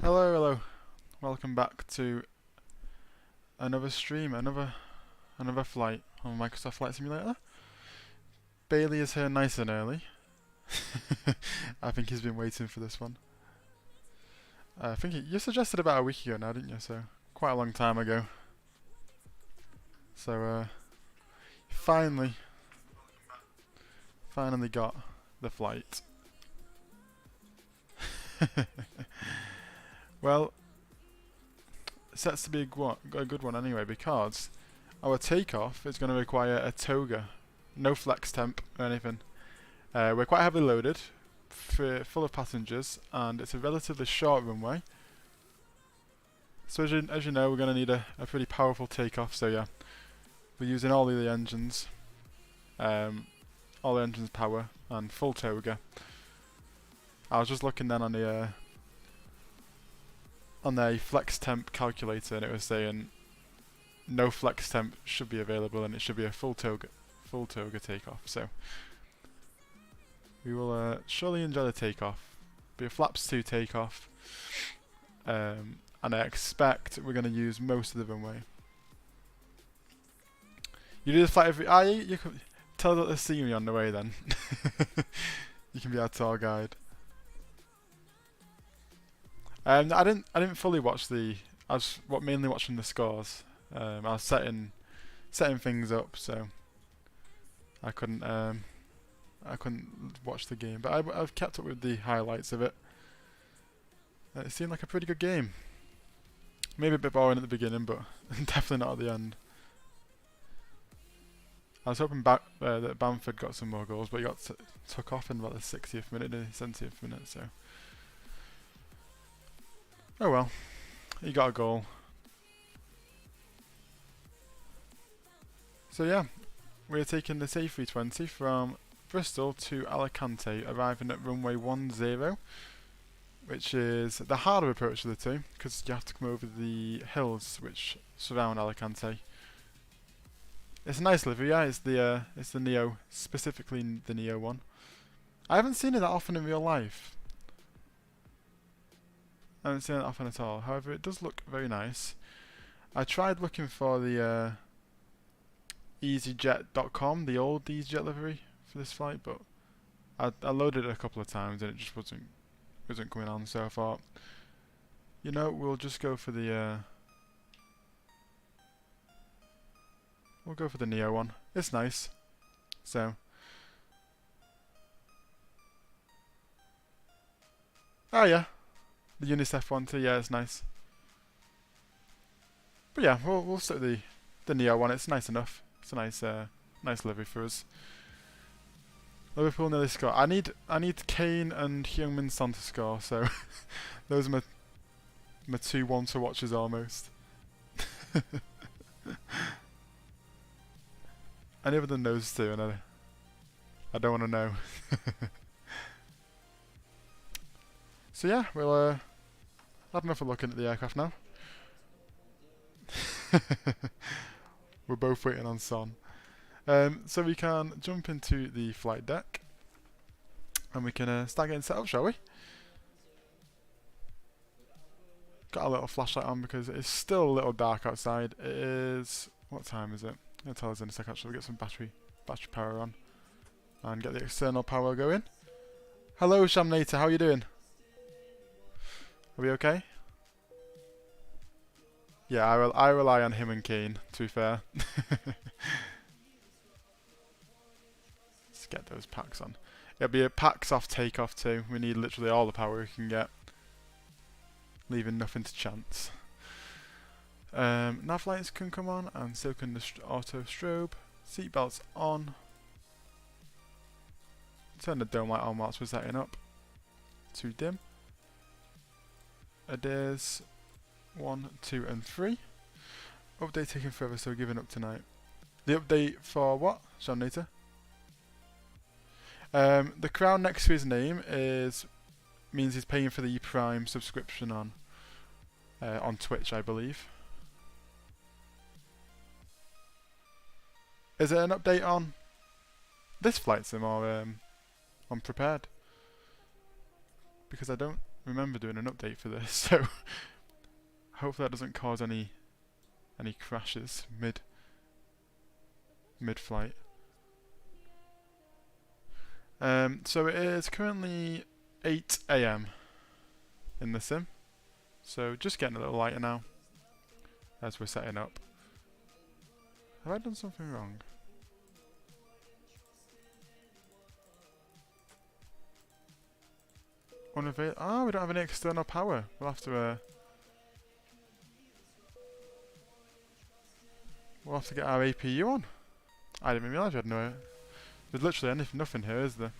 Hello, hello. Welcome back to another stream, another flight on Microsoft Flight Simulator. Bailey is here nice and early. I think he's been waiting for this one. I think you suggested about a week ago now, didn't you? So quite a long time ago. So finally got the flight. Well, it sets to be a good one anyway, because our takeoff is going to require a toga, no flex temp or anything. We're quite heavily loaded, full of passengers, and it's a relatively short runway. So as you know, we're going to need a pretty powerful takeoff. So yeah, we're using all of the engines, power and full toga. I was just looking then on the flex temp calculator, and it was saying no flex temp should be available, and it should be a full toga takeoff. So we will surely enjoy the takeoff. Be a flaps 2 takeoff, and I expect we're going to use most of the runway. You do the flight every. You can tell that there's scenery on the way. Then you can be our tour guide. I didn't fully watch I was mainly watching the scores. I was setting things up, so I couldn't watch the game. But I've kept up with the highlights of it. It seemed like a pretty good game. Maybe a bit boring at the beginning, but definitely not at the end. I was hoping that Bamford got some more goals, but he got took off in about the 60th minute, the 70th minute. So. Oh well, he got a goal. So yeah, we're taking this A320 from Bristol to Alicante, arriving at runway 10, which is the harder approach of the two, because you have to come over the hills which surround Alicante. It's a nice livery, yeah. It's the Neo, specifically the Neo one. I haven't seen it that often in real life. I haven't seen it often at all. However, it does look very nice. I tried looking for the EasyJet.com, the old EasyJet livery for this flight, but I loaded it a couple of times and it just wasn't coming on. So I thought, you know, we'll just go for the Neo one. It's nice. So. Oh yeah. The UNICEF one too, yeah, it's nice. But yeah, we'll stick with the Neo one. It's nice enough. It's a nice livery for us. Liverpool nearly scored. I need Kane and Heung-min Son to score. So those are my 2 want-to watches almost. Any other than those two, and I don't want to know. So yeah, we'll have enough of looking at the aircraft now. We're both waiting on Son. So we can jump into the flight deck, and we can start getting set up, shall we? Got a little flashlight on because it's still a little dark outside. It is... what time is it? It'll tell us in a sec actually. We'll get some battery power on, and get the external power going. Hello Shamnator, how are you doing? Are we okay? Yeah, I rely on him and Kane, to be fair. Let's get those packs on. It'll be a packs off takeoff too. We need literally all the power we can get, leaving nothing to chance. Nav lights can come on, and so can the auto strobe. Seatbelts on. Turn the dome light on whilst we're setting up. Too dim. Adair's 1, 2 and 3. Update taking forever, so we're giving up tonight. The update for what, Shamnator? The crown next to his name means he's paying for the Prime subscription on Twitch, I believe. Is it an update on this flight sim or on Prepared? Because I don't remember doing an update for this, so hopefully that doesn't cause any crashes mid-flight. So it is currently 8 AM in the sim, so just getting a little lighter now as we're setting up. Have I done something wrong? Oh, we don't have any external power. We'll have to get our APU on. I didn't even realise we had no. There's literally nothing here, is there?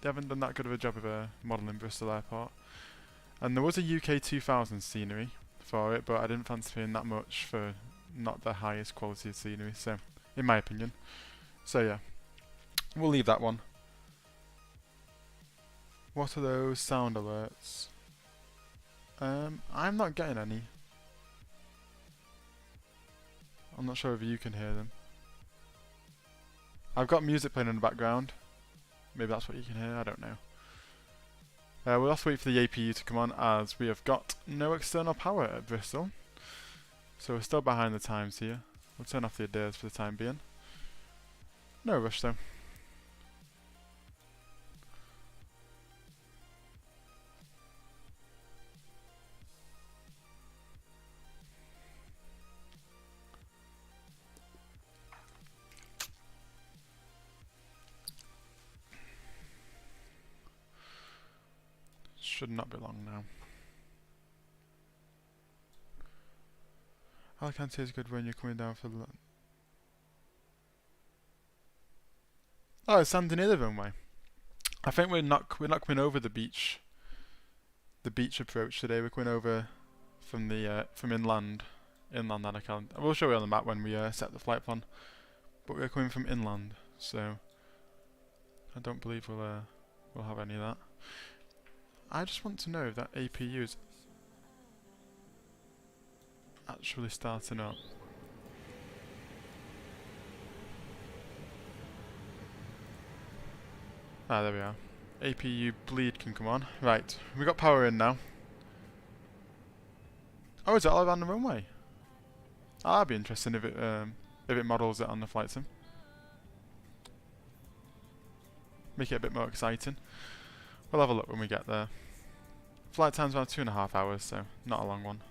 They haven't done that good of a job of modelling Bristol Airport. And there was a UK 2000 scenery for it, but I didn't fancy paying that much for not the highest quality of scenery, so, in my opinion. So yeah, we'll leave that one. What are those sound alerts? I'm not getting any. I'm not sure if you can hear them. I've got music playing in the background. Maybe that's what you can hear, I don't know. We'll have to wait for the APU to come on, as we have got no external power at Bristol. So we're still behind the times here. We'll turn off the Adares for the time being. No rush though. Should not be long now. Alicante is good when you're coming down for the... Oh, it's standing near the runway. I think we're not coming over the beach approach today. We're coming over from the from inland Alicante. We'll show you on the map when we set the flight plan. But we're coming from inland, so I don't believe we'll have any of that. I just want to know if that APU is actually starting up. Ah, there we are. APU bleed can come on. Right, we got power in now. Oh, is it all on the runway? Oh, that'd be interesting if it models it on the flight sim. Make it a bit more exciting. We'll have a look when we get there. Flight time's about 2.5 hours, so not a long one.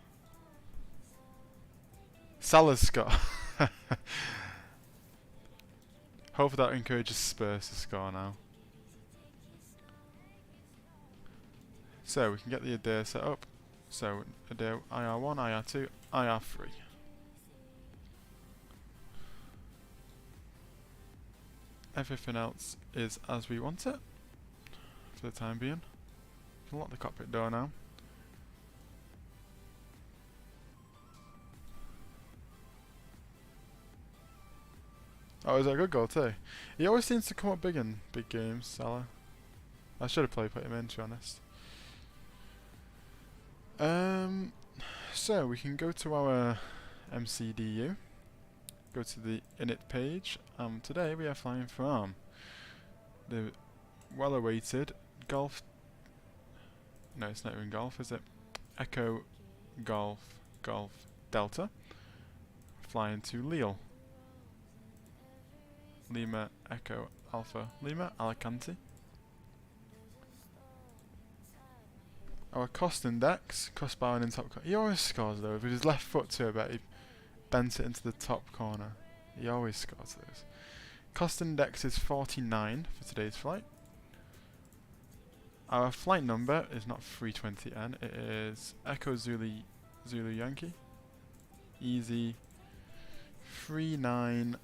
Salah's score. Hopefully that encourages Spurs to score now. So we can get the Adair set up. So Adair IR1, IR2, IR3. Everything else is as we want it for the time being. Can lock the cockpit door now. Oh, is that a good goal too? He always seems to come up big in big games, Salah. I should have probably put him in, to be honest. So we can go to our MCDU, go to the init page. Today we are flying from the well-awaited Golf. No, it's not even Golf, is it? Echo Golf Golf Delta. Flying to Leal. Lima Echo Alpha Lima Alicante. Our cost index, cost bar and in top corner. He always scores those. With his left foot too, I bet he bent it into the top corner. He always scores those. Cost index is 49 for today's flight. Our flight number is not 320N, it is Echo Zulu Yankee. EZY39.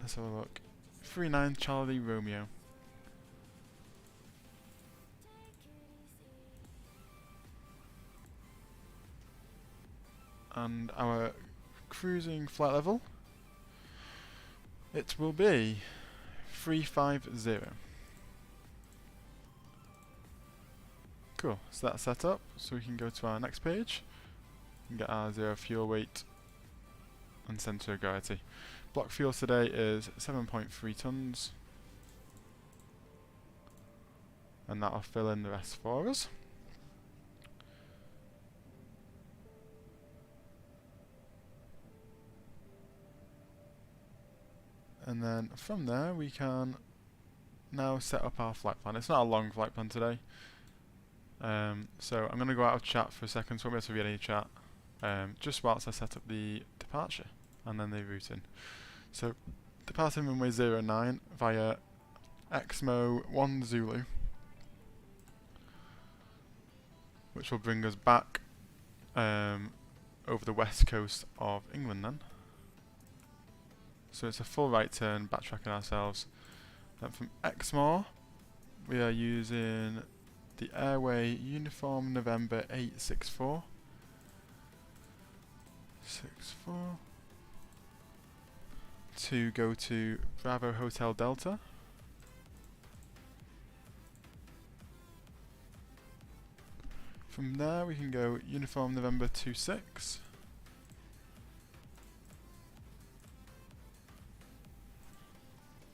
Let's have a look. 39 Charlie Romeo. And our cruising flight level, it will be 350. Cool, so that's set up, so we can go to our next page and get our 0 fuel weight and center of gravity. Block fuel today is 7.3 tons. And that'll fill in the rest for us. And then from there we can now set up our flight plan. It's not a long flight plan today. So I'm going to go out of chat for a second, so I won't be able to read any chat. Just whilst I set up the departure and then the routing. So departing runway 09 via XMO 1 Zulu, which will bring us back over the west coast of England then. So it's a full right turn, backtracking ourselves. Then from Exmoor, we are using the airway Uniform November 864. 64. To go to Bravo Hotel Delta. From there we can go Uniform November 26.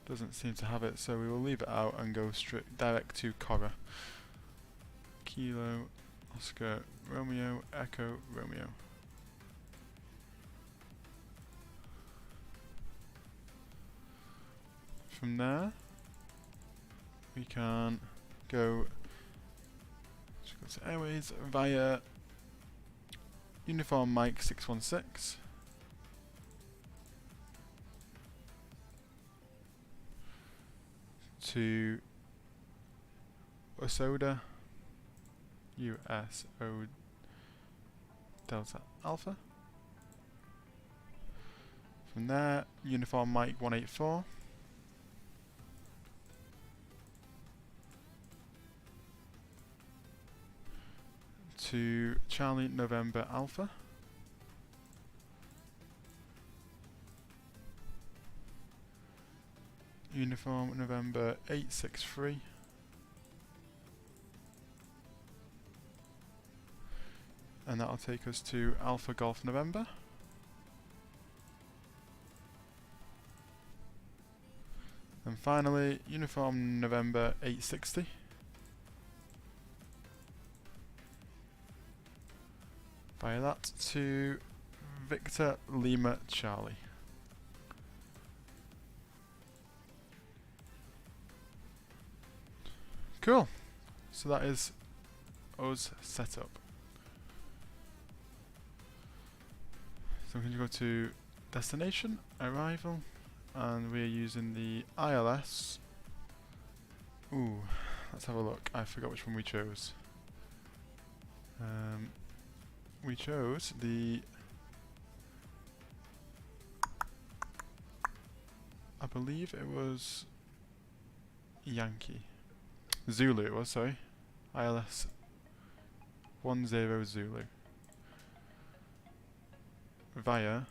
Doesn't seem to have it, so we will leave it out and go straight direct to Cora. Kilo Oscar Romeo Echo Romeo. From there we can go to Airways via Uniform Mike 616 to Osoda USO Delta Alpha. From there, Uniform Mike 184 to Charlie November Alpha. Uniform November 863 and that'll take us to Alpha Golf November. And finally, Uniform November 860 via that to Victor Lima Charlie. Cool. So that is us set up. So I'm going to go to destination, arrival, and we're using the ILS. Ooh, let's have a look. I forgot which one we chose. We chose the, I believe it was Yankee. Zulu it was, sorry. ILS 10 Zulu. Via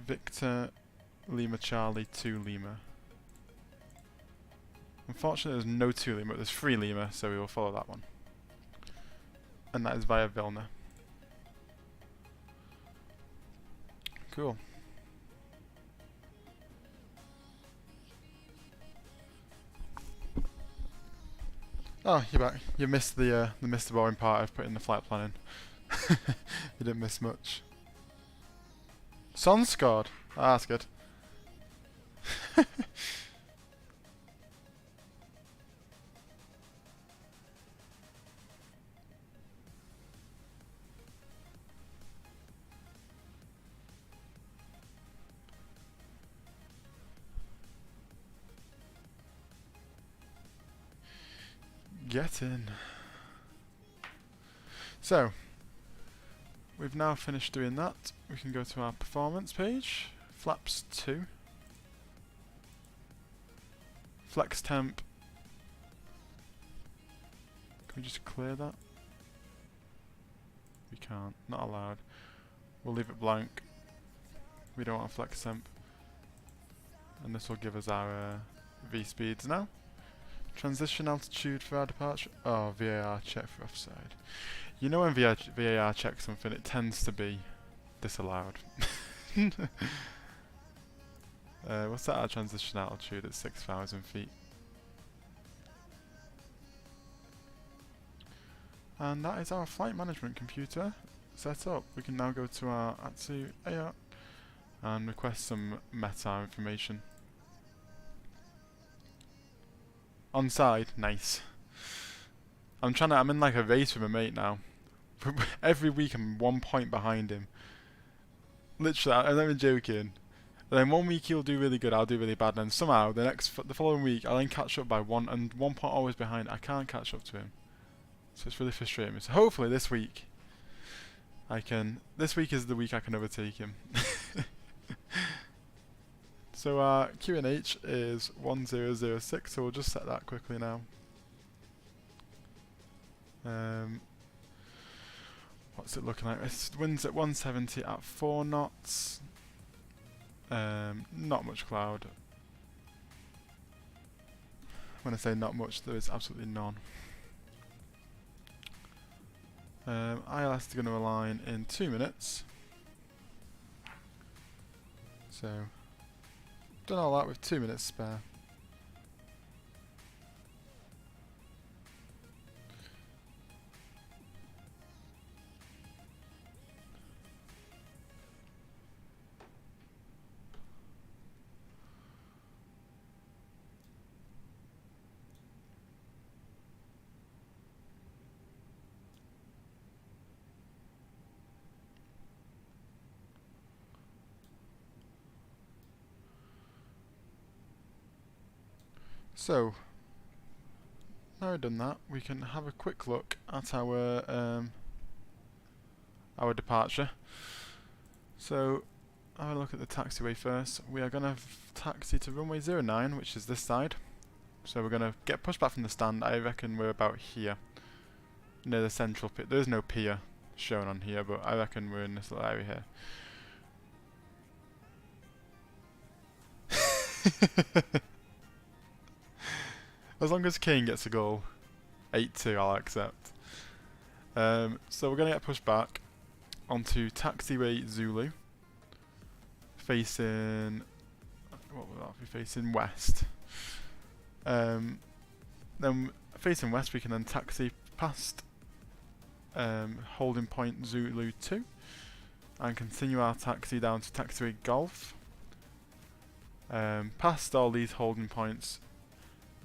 Victor Lima Charlie 2 Lima. Unfortunately there's no 2 Lima, but there's 3 Lima, so we will follow that one. And that is via Vilna. Cool. Oh, you're back. You missed the boring part of putting the flight plan in. You didn't miss much. Son scored. Ah, that's good. Get in. So, we've now finished doing that. We can go to our performance page. Flaps 2. Flex temp. Can we just clear that? We can't. Not allowed. We'll leave it blank. We don't want flex temp. And this will give us our V speeds now. Transition altitude for our departure. Oh, VAR check for offside. You know when VAR checks something, it tends to be disallowed. What's that our transition altitude at 6,000 feet? And that is our flight management computer set up. We can now go to our ETSU AR and request some METAR information. On side, nice. I'm in like a race with a mate now. Every week I'm 1 point behind him. Literally, I'm not even joking. And then 1 week he'll do really good, I'll do really bad, and then somehow the following week I'll then catch up by 1, and 1 point always behind. I can't catch up to him. So it's really frustrating me. So hopefully this week this week is the week I can overtake him. So our QNH is 1006, so we'll just set that quickly now. What's it looking like? It's winds at 170 at 4 knots. Not much cloud. When I say not much, there is absolutely none. ILS is going to align in 2 minutes. So, done all that with 2 minutes spare. So, now we've done that, we can have a quick look at our departure. So, have a look at the taxiway first. We are going to taxi to runway 09, which is this side. So we're going to get pushed back from the stand. I reckon we're about here, near the central pit. There is no pier shown on here, but I reckon we're in this little area here. As long as Kane gets a goal, 8-2, I'll accept. So we're going to get pushed back onto taxiway Zulu, facing, what will that be, facing west. Then facing west we can then taxi past holding point Zulu 2 and continue our taxi down to taxiway Golf, past all these holding points,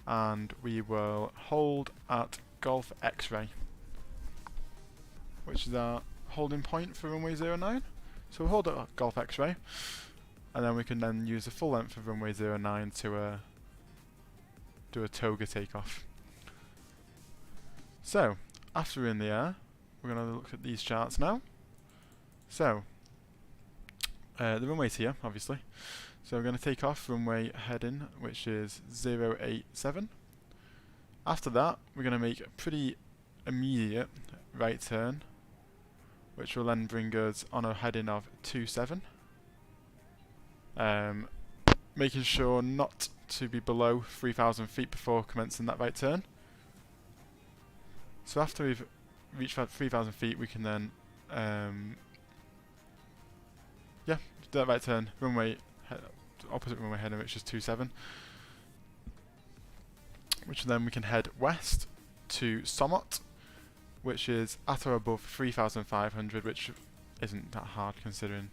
and we will hold at Golf X-Ray, which is our holding point for runway 09. So we'll hold at Golf X-Ray, and then we can then use the full length of runway 09 to do a toga takeoff. So, after we're in the air, we're going to look at these charts now. So, the runway's here, obviously. So we're going to take off runway heading, which is 087. After that, we're going to make a pretty immediate right turn, which will then bring us on a heading of 27. Making sure not to be below 3,000 feet before commencing that right turn. So after we've reached 3,000 feet, we can then, do that right turn, runway opposite runway heading, which is 27, which then we can head west to Somot, which is at or above 3,500, which isn't that hard considering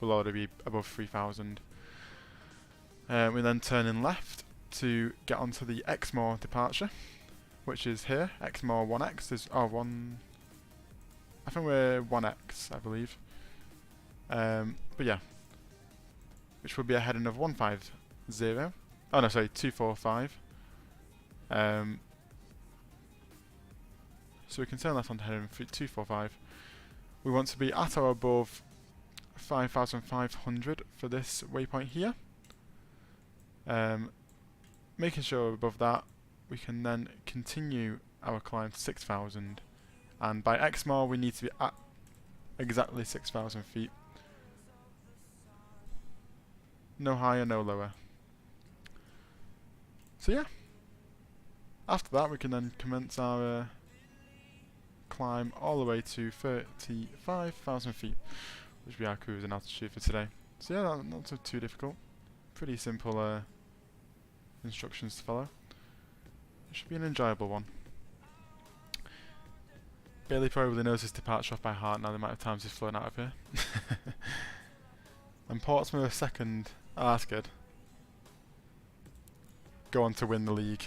we'll already be above 3,000. We then turn in left to get onto the Exmoor departure, which is here. Exmoor 1X is I think we're 1X, I believe. But yeah, which will be a heading of 150. Oh no, sorry, 245. So we can turn left onto heading 245. We want to be at or above 5,500 for this waypoint here. Making sure we're above that, we can then continue our climb to 6,000. And by Exmoor we need to be at exactly 6,000 feet. No higher, no lower. So yeah. After that we can then commence our climb all the way to 35,000 feet, which will be our cruising altitude for today. So yeah, not too difficult. Pretty simple instructions to follow. It should be an enjoyable one. Bailey probably knows his departure off by heart now, the amount of times he's flown out of here. And Portsmouth second. Oh, that's good. Go on to win the league.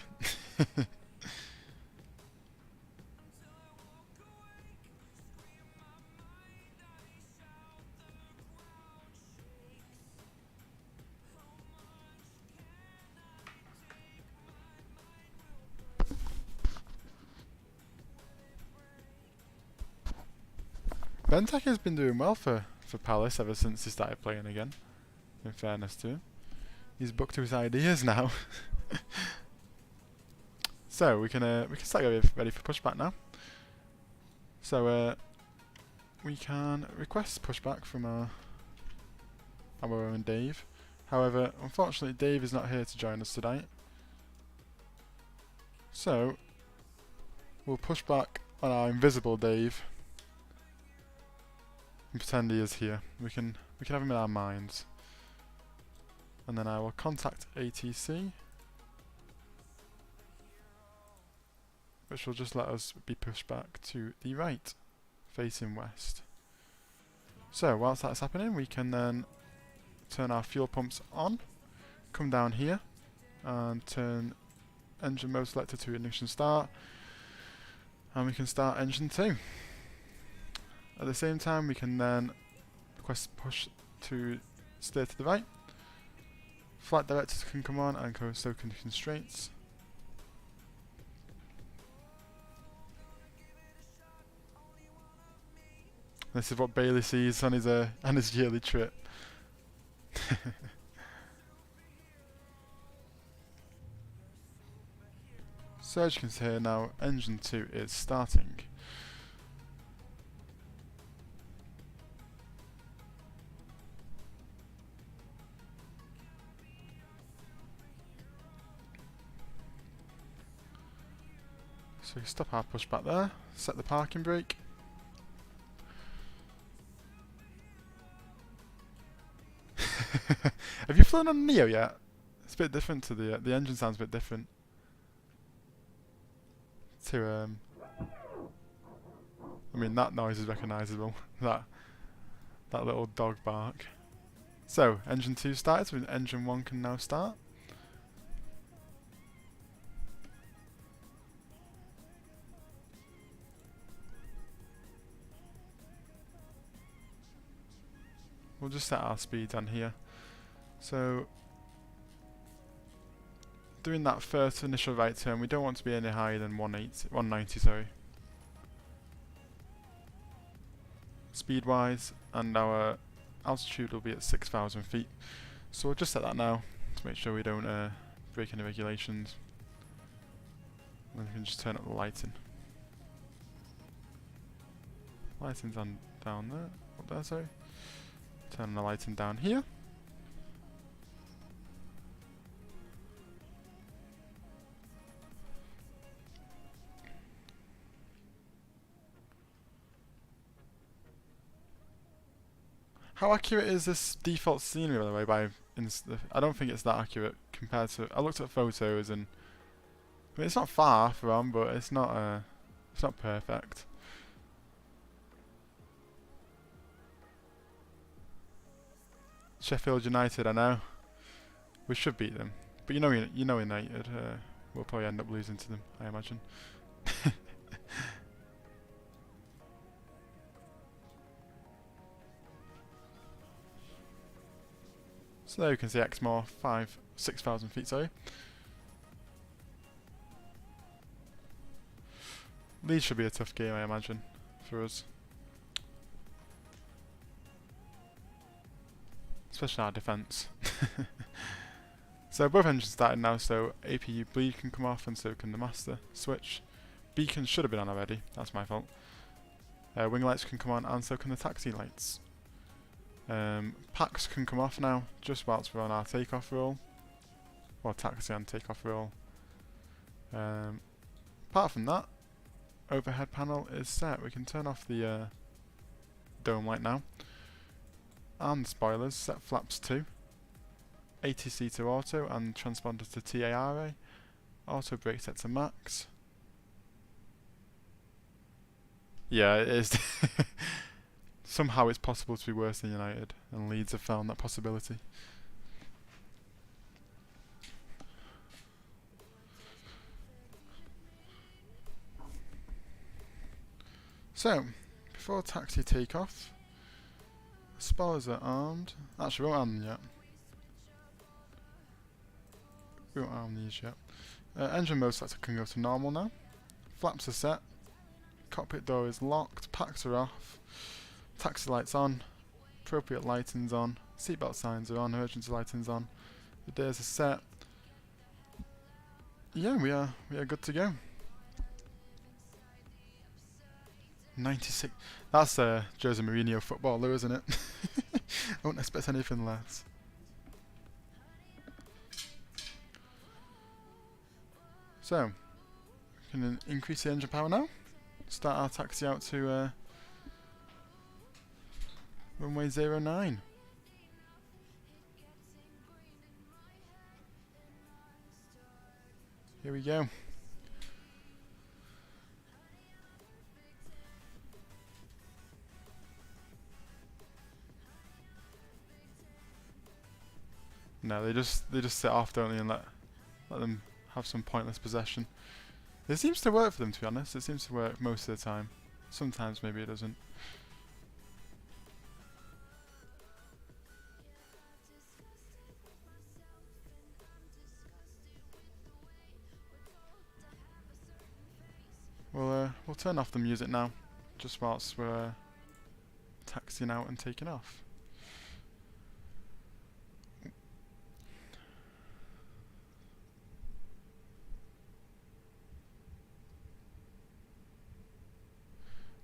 Bentek has been doing well for Palace ever since he started playing again, in fairness to him. He's booked to his ideas now. So we can start getting ready for pushback now. So we can request pushback from our own Dave. However, unfortunately Dave is not here to join us tonight. So we'll push back on our invisible Dave and pretend he is here. We can have him in our minds. And then I will contact ATC, which will just let us be pushed back to the right, facing west. So whilst that's happening, we can then turn our fuel pumps on, come down here, and turn engine mode selector to ignition start, and we can start engine 2. At the same time, we can then request push to steer to the right. Flight directors can come on and so can constraints. This is what Bailey sees on his yearly trip. So as you can see here now, engine 2 is starting. So we stop our pushback there, set the parking brake. Have you flown on NEO yet? It's a bit different to the engine sounds a bit different to I mean that noise is recognisable. that little dog bark. So engine 2 started, so engine 1 can now start. We'll just set our speed on here. So doing that first initial right turn, we don't want to be any higher than 190, sorry. Speed wise, and our altitude will be at 6,000 feet. So we'll just set that now to make sure we don't break any regulations. And we can just turn up the lighting. Lighting's on down there, up there, sorry. Turn the lighting down here. How accurate is this default scenery, by the way? I don't think it's that accurate compared to. I looked at photos and I mean, it's not far from, but it's not perfect. Sheffield United, I know. We should beat them, but you know United. We'll probably end up losing to them, I imagine. So there you can see Exmoor, 6,000 feet, sorry. Leeds should be a tough game, I imagine, for us. Especially our defence. So both engines started now, so APU bleed can come off and so can the master switch. Beacons should have been on already, that's my fault. Wing lights can come on and so can the taxi lights. Packs can come off now, just whilst we're on our takeoff roll. Or taxi and takeoff roll. Apart from that, overhead panel is set. We can turn off the dome light now. and spoilers, set flaps to ATC to auto and transponder to TARA, auto brake set to max. Yeah, it is. Somehow it's possible to be worse than United, and Leeds have found that possibility. So, before taxi takeoff, spoilers are armed. Actually, we won't arm them yet. We won't arm these yet. Engine mode selector can go to normal now. Flaps are set. Cockpit door is locked. Packs are off. Taxi lights on. Appropriate lighting's on. Seatbelt signs are on. Emergency lighting's on. The days are set. Yeah, we are good to go. 96. That's a Jose Mourinho footballer, isn't it? I won't expect anything less. So, we can increase the engine power now. Start our taxi out to runway 09. Here we go. No, they just sit off, don't they, and let them have some pointless possession. It seems to work for them, to be honest. It seems to work most of the time. Sometimes maybe it doesn't. We'll turn off the music now, just whilst we're taxiing out and taking off.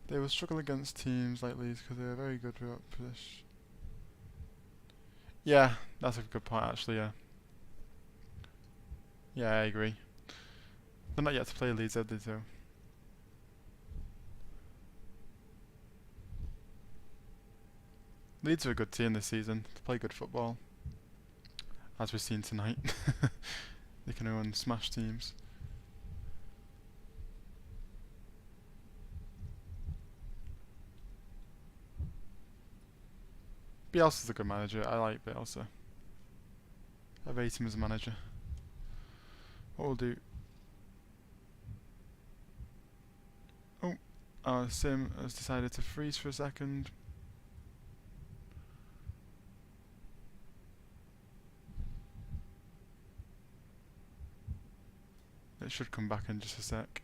They will struggle against teams like these because they are very good without position. Yeah, that's a good point actually, yeah. Yeah, I agree. They're not yet to play Leeds, are they, though? Leeds are a good team this season. They play good football. As we've seen tonight. They can run smash teams. Bielsa's a good manager. I like Bielsa. I rate him as a manager. What we'll do... Oh, our sim has decided to freeze for a second. It should come back in just a sec.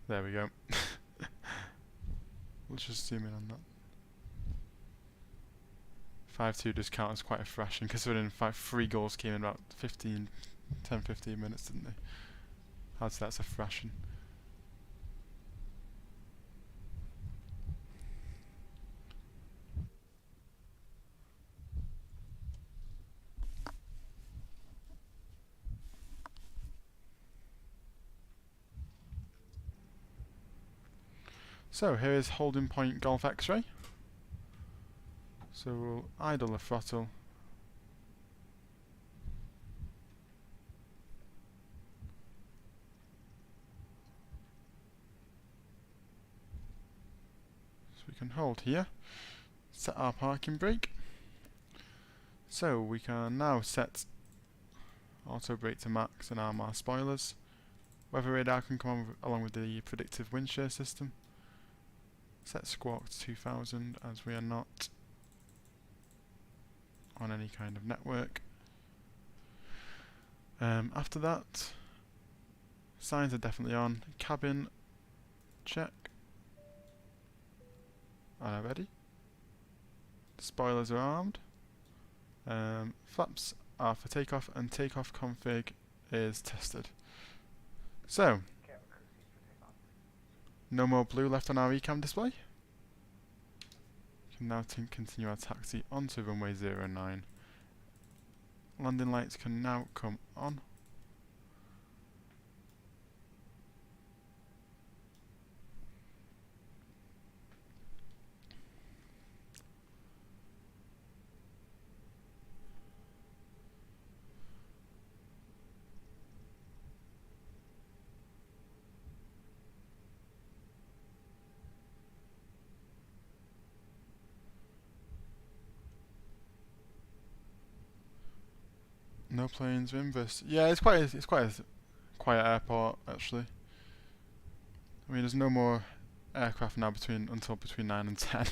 There we go. We'll just zoom in on that. 5-2 does count as quite a thrashing, considering 3 goals came in about 10-15 minutes, didn't they? I'd say that's a thrashing. So here is holding point Golf X-ray. So we'll idle the throttle. So we can hold here. Set our parking brake. So we can now set auto brake to max and arm our spoilers. Weather radar can come on along with the predictive wind shear system. Set squawk to 2000 as we are not on any kind of network. After that, signs are definitely on. Cabin check. Are ready. Spoilers are armed. Flaps are for takeoff, and takeoff config is tested. So, no more blue left on our ECAM display. We can now continue our taxi onto runway 09. Landing lights can now come on. No planes, we're in Bristol. Yeah, it's quite a quiet airport actually. I mean, there's no more aircraft now until between 9 and 10.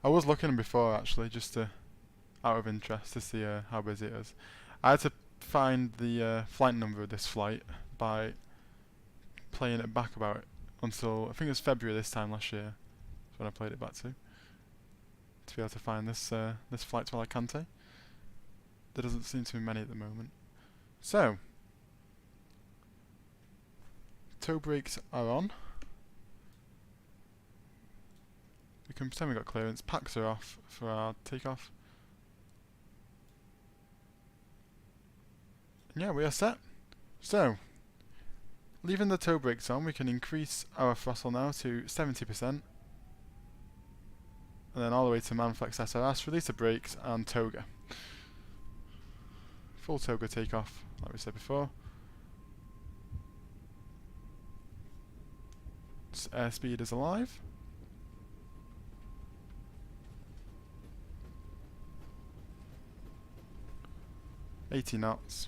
I was looking before actually, just out of interest to see how busy it is. I had to find the flight number of this flight by playing it back about it until I think it was February this time last year. That's when I played it back to be able to find this this flight to Alicante. There doesn't seem to be many at the moment. So, tow brakes are on. We can pretend we got clearance. Packs are off for our takeoff. And yeah, we are set. So, leaving the tow brakes on, we can increase our throttle now to 70%. And then all the way to Manflex SRS, release the brakes and toga. Full toga takeoff, like we said before. Airspeed is alive. $80 knots.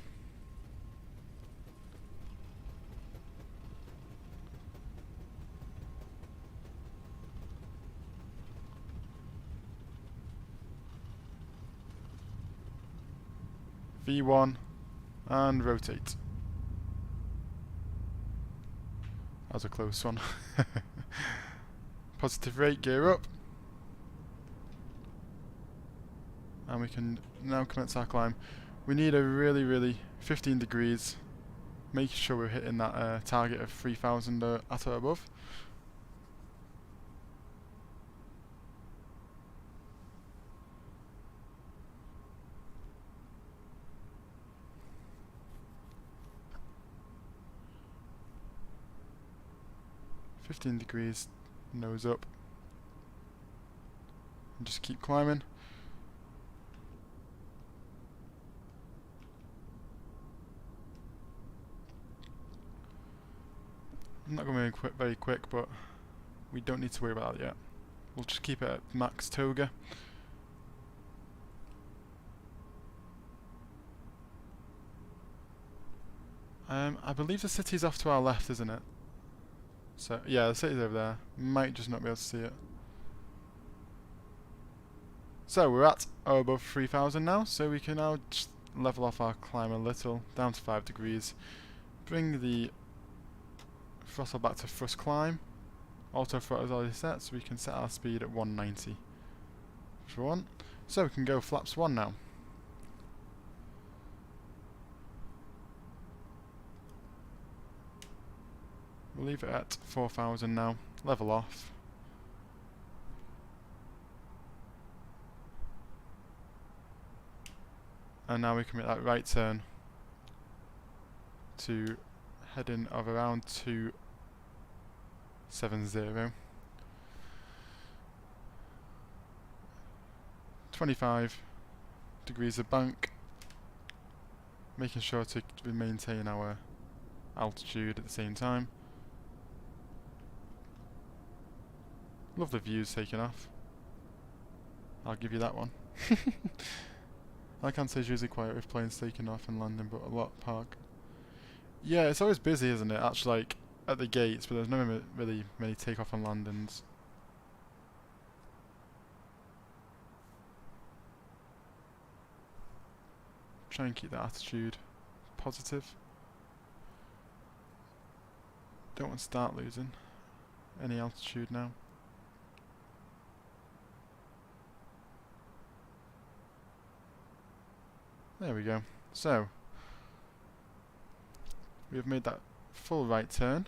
V1 and rotate. That was a close one. Positive rate, gear up. And we can now commence our climb. We need a really 15 degrees, making sure we're hitting that target of 3,000 at or above. .15 degrees, nose up, and just keep climbing. I'm not going to be very quick, but we don't need to worry about that yet. We'll just keep it at max toga. I believe the city's off to our left, isn't it? So yeah, the city's over there. Might just not be able to see it. So we're at or above 3,000 now, so we can now just level off our climb a little, down to 5 degrees. Bring the throttle back to thrust climb. Auto throttle is already set, so we can set our speed at 190 if we want. So we can go flaps 1 now. We'll leave it at 4,000 now, level off. And now we can make that right turn to heading of around 270. 25 degrees of bank, making sure to maintain our altitude at the same time. Love the views taken off. I'll give you that one. Alicante is usually quiet with planes taking off and landing, but a lot park. Yeah, it's always busy, isn't it? Actually, like at the gates, but there's no really many takeoff and landings. Try and keep that attitude positive. Don't want to start losing any altitude now. There we go. So, we have made that full right turn.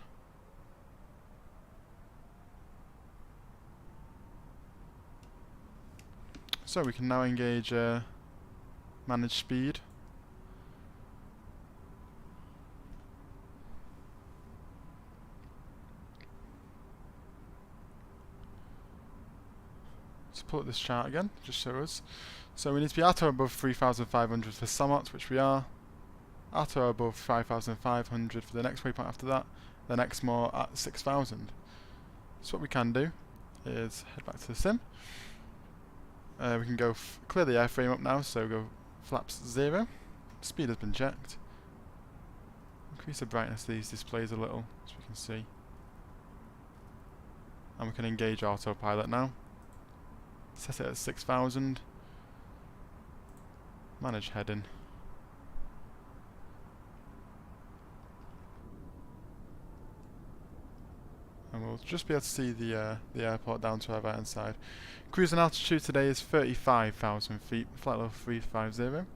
So we can now engage manage speed. Let's pull up this chart again, just show us. So we need to be at or above 3,500 for Samot, which we are. At or above 5,500 for the next waypoint after that. Then Exmoor at 6,000. So what we can do is head back to the sim. We can go clear the airframe up now, so go flaps 0. speed has been checked. Increase the brightness of these displays a little, so we can see. And we can engage autopilot now. Set it at 6,000. Manage heading. And we'll just be able to see the airport down to our right hand side. Cruising altitude today is 35,000 feet, flight level 350.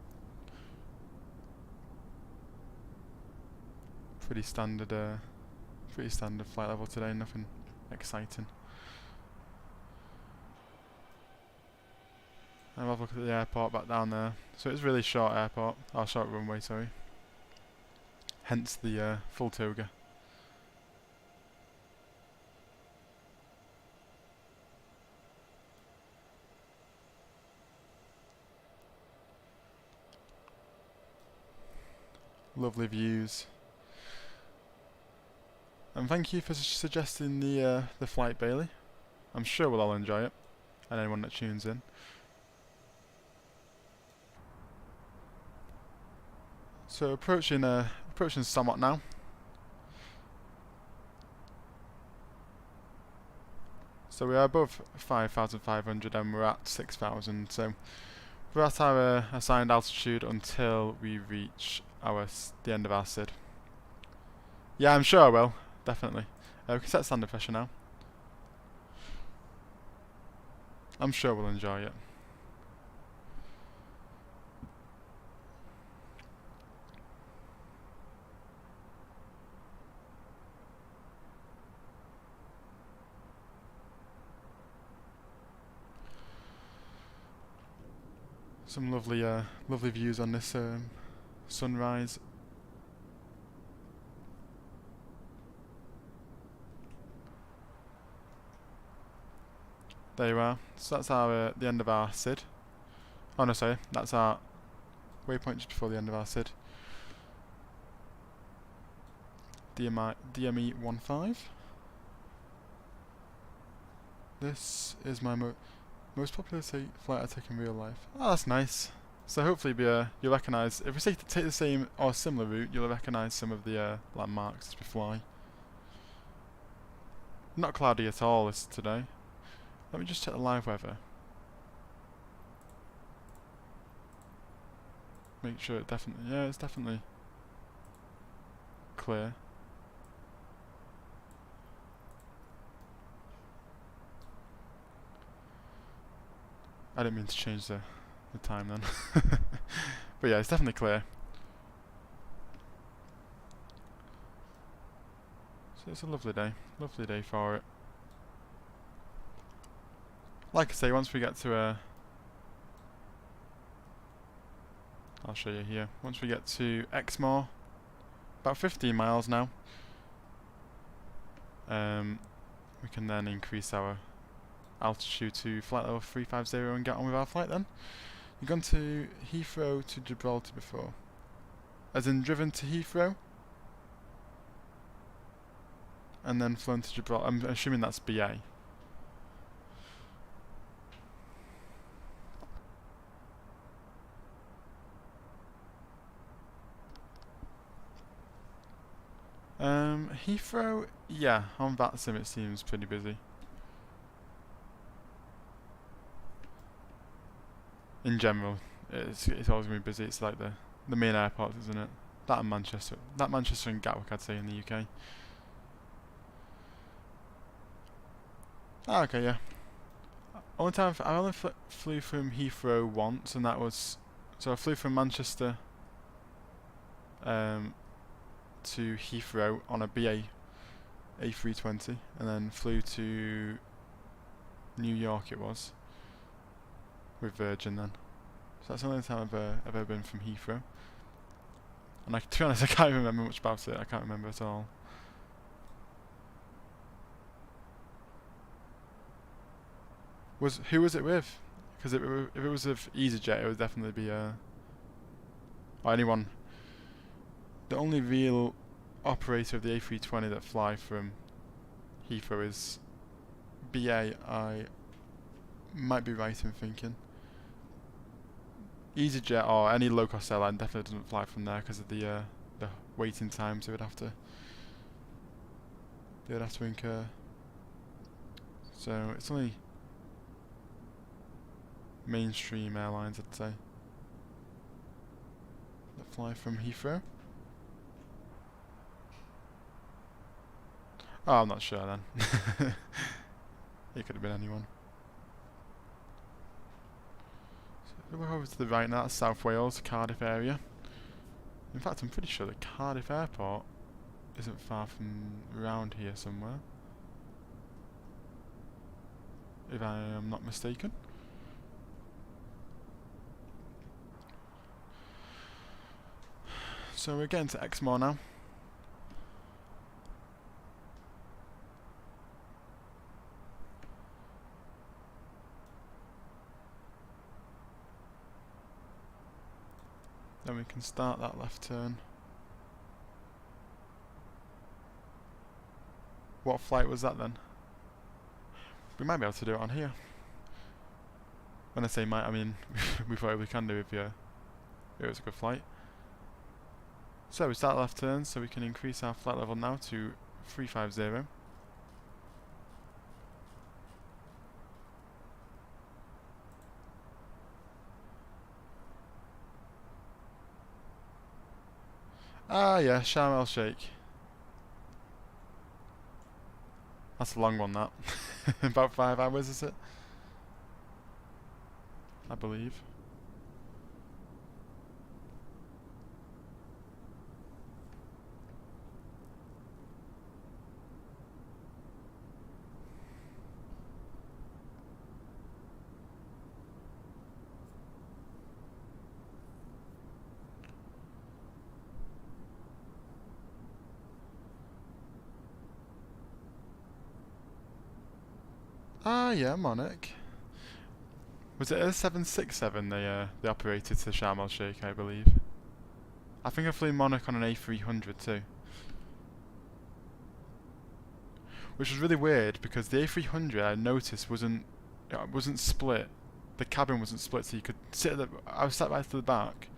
Pretty standard flight level today, nothing exciting. And we'll have a look at the airport back down there. So it's really short airport, or short runway, sorry. Hence the full toga. Lovely views. And thank you for suggesting the flight, Bailey. I'm sure we'll all enjoy it, and anyone that tunes in. So approaching somewhat now. So we are above 5,500 and we're at 6,000. So we're at our assigned altitude until we reach the end of our SID. Yeah, I'm sure I will. Definitely. We can set standard pressure now. I'm sure we'll enjoy it. Some lovely views on this sunrise. There you are. So that's our the end of our SID. Oh no, sorry, that's our waypoint just before the end of our SID. DME15. This is my most popular flight I take in real life. Oh, that's nice. So hopefully you'll recognise, if we take the same or similar route, you'll recognise some of the landmarks as we fly. Not cloudy at all today. Let me just check the live weather. Make sure it's definitely clear. I didn't mean to change the time then. But yeah, it's definitely clear. So it's a lovely day for it. Like I say, once we get to I'll show you here. Once we get to Exmoor, about 15 miles now, we can then increase our altitude to flight level 350 and get on with our flight then. You've gone to Heathrow to Gibraltar before? As in driven to Heathrow? And then flown to Gibraltar? I'm assuming that's BA. Heathrow, yeah, on that sim it seems pretty busy. In general, it's always going to be busy. It's like the main airports, isn't it? That and Manchester. That Manchester and Gatwick, I'd say, in the UK. Ah, okay, yeah. I only flew from Heathrow once, and that was... So I flew from Manchester to Heathrow on a BA A320, and then flew to New York it was, with Virgin then. So that's the only time I've ever been from Heathrow. And to be honest, I can't even remember much about it. I can't remember at all. Who was it with? Because if it was with EasyJet, it would definitely be or anyone. The only real operator of the A320 that fly from Heathrow is BA. I might be right in thinking. EasyJet or any low-cost airline definitely doesn't fly from there because of the waiting times they would have to incur. So it's only mainstream airlines, I'd say, that fly from Heathrow. Oh, I'm not sure then. It could have been anyone. So we're over to the right now, that's South Wales, Cardiff area. In fact, I'm pretty sure that Cardiff Airport isn't far from around here somewhere, if I am not mistaken. So we're getting to Exmoor now. Then we can start that left turn. What flight was that then? We might be able to do it on here. When I say might, I mean we probably can do if it was a good flight. So we start left turn, so we can increase our flight level now to 350. Ah yeah, Sharm el Sheikh. That's a long one, that. About 5 hours, is it? I believe. Ah yeah, Monarch. Was it a 767 they operated to Sharm el Sheikh, I believe? I think I flew Monarch on an A300 too. Which was really weird because the A300 I noticed wasn't split. The cabin wasn't split, so you could sit at I was sat right to the back,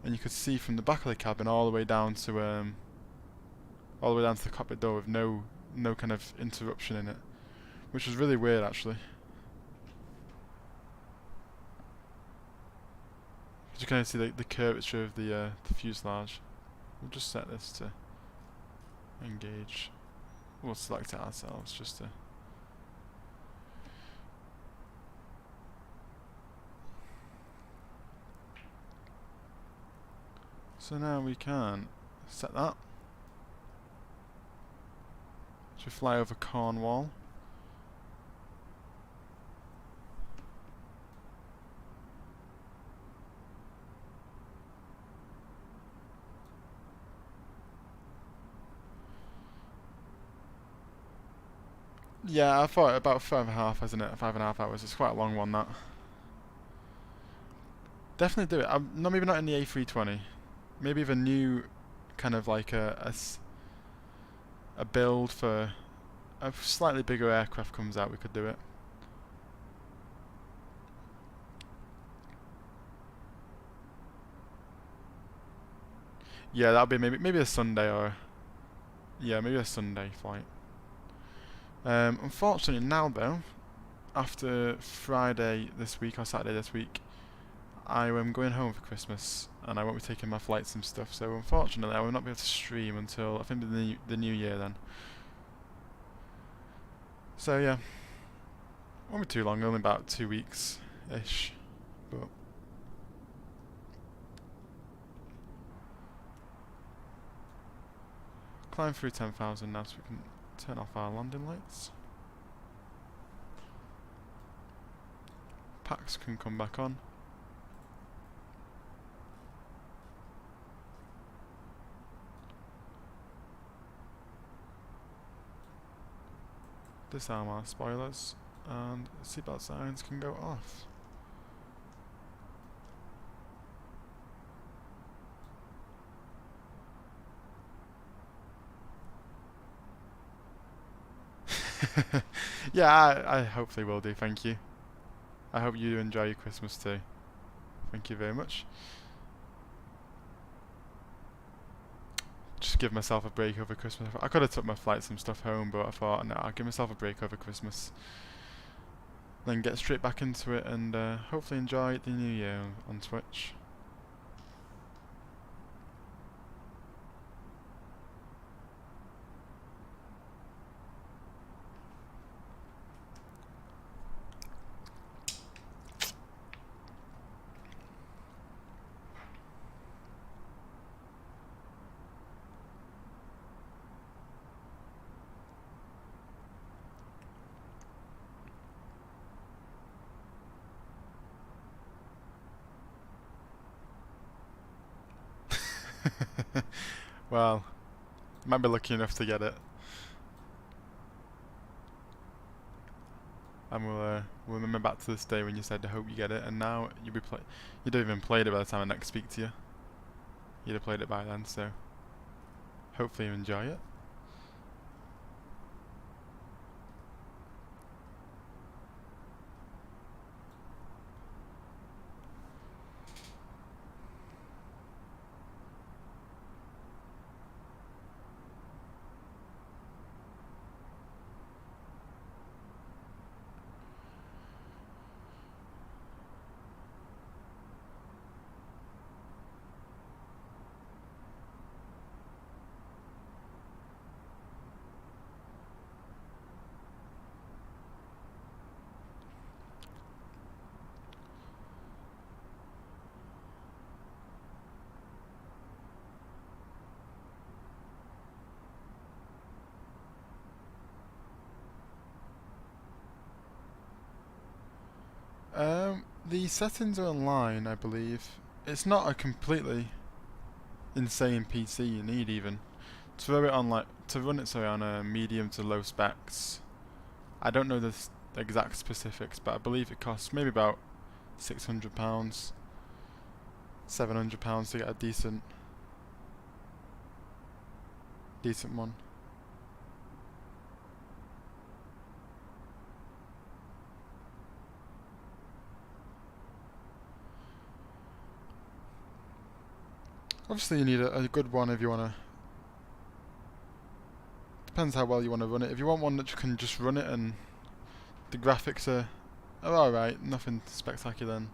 and you could see from the back of the cabin all the way down to the cockpit door with no kind of interruption in it, which was really weird actually. You can kind of see the curvature of the fuselage. We'll just set this to engage. We'll select it ourselves just to. So now we can set that to fly over Cornwall. Yeah, I thought about 5.5, isn't it? 5.5 hours. It's quite a long one, that. Definitely do it. Maybe not in the A320. Maybe if a new kind of like a build for a slightly bigger aircraft comes out, we could do it. Yeah, that'll be maybe a Sunday or maybe a Sunday flight. Unfortunately now though, after Friday this week or Saturday this week, I am going home for Christmas and I won't be taking my flights and stuff, so unfortunately I will not be able to stream until I think the new year then. So yeah, won't be too long, only about 2 weeks-ish, but climb through 10,000 now so we can turn off our landing lights. Packs can come back on. Disarm our spoilers and seatbelt signs can go off. Yeah, I hopefully will do, thank you. I hope you enjoy your Christmas too. Thank you very much. Just give myself a break over Christmas. I could have took my flights and stuff home, but I thought, no, I'll give myself a break over Christmas. Then get straight back into it and hopefully enjoy the new year on Twitch. Well, might be lucky enough to get it. And we'll remember back to this day when you said, I hope you get it, and now you don't even played it by the time I next speak to you. You'd have played it by then, so hopefully you enjoy it. The settings are online, I believe. It's not a completely insane PC you need even. To throw it on to run it on a medium to low specs. I don't know the exact specifics, but I believe it costs maybe about £600, £700 to get a decent one. Obviously you need a good one if you want to... Depends how well you want to run it. If you want one that you can just run it and the graphics are alright, nothing spectacular, then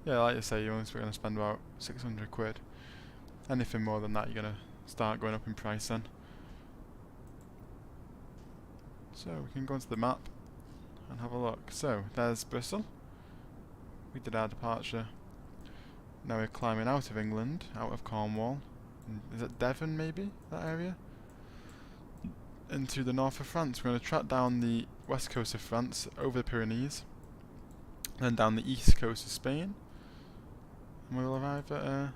yeah, like you say, you're only going to spend about 600 quid. Anything more than that, you're going to start going up in price then. So we can go into the map and have a look. So there's Bristol. We did our departure. Now we're climbing out of England, out of Cornwall. Is it Devon maybe, that area? Into the north of France. We're going to track down the west coast of France, over the Pyrenees, then down the east coast of Spain. And we'll arrive at a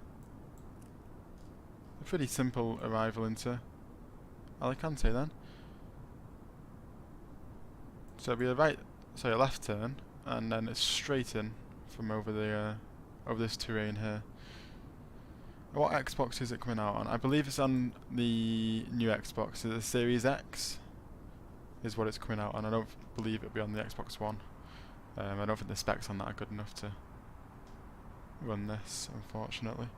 pretty simple arrival into Alicante then. So it'll be a left turn, and then it's straight in from over this terrain here. What Xbox is it coming out on? I believe it's on the new Xbox. So the Series X is what it's coming out on. I don't believe it'll be on the Xbox One. I don't think the specs on that are good enough to run this, unfortunately.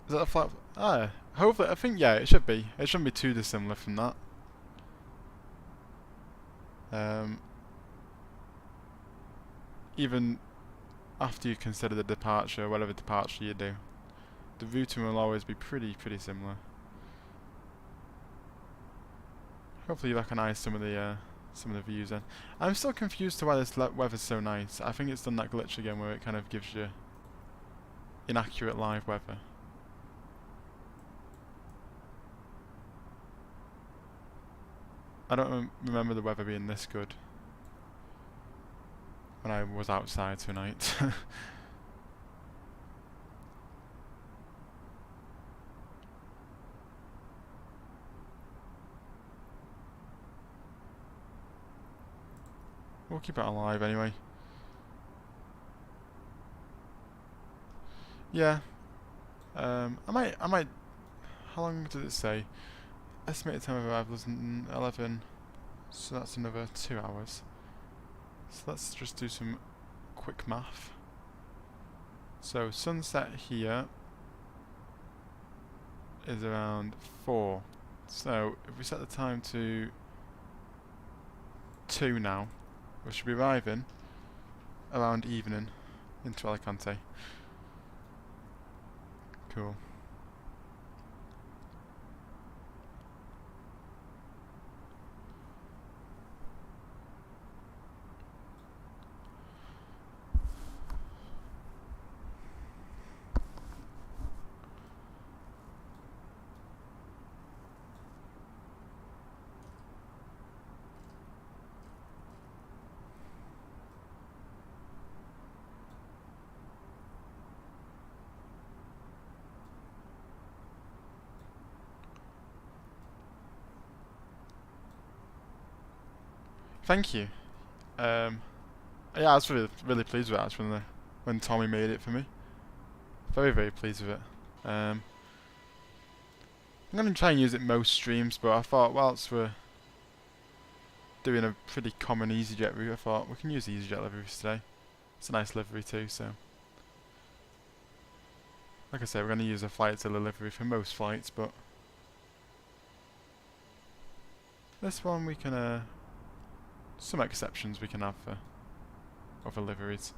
Is that a flat? Ah, hopefully. I think yeah, it should be. It shouldn't be too dissimilar from that. Even after you consider the departure, whatever departure you do, the routing will always be pretty similar. Hopefully you recognise some of the views then. I'm still confused to why this weather's so nice. I think it's done that glitch again where it kind of gives you inaccurate live weather. I don't remember the weather being this good when I was outside tonight. We'll keep it alive anyway. Yeah. I might. How long did it say? Estimated time of arrival is 11. So that's another 2 hours. So let's just do some quick math. So sunset here is around 4. So if we set the time to 2 now, we should be arriving around evening into Alicante. Cool. Thank you. Yeah, I was really pleased with that actually when Tommy made it for me. Very pleased with it. I'm going to try and use it most streams, but I thought whilst we're doing a pretty common EasyJet route, I thought we can use EasyJet liveries today. It's a nice livery too, so. Like I said, we're going to use a Flightzilla livery for most flights, but this one we can, some exceptions we can have for other liveries.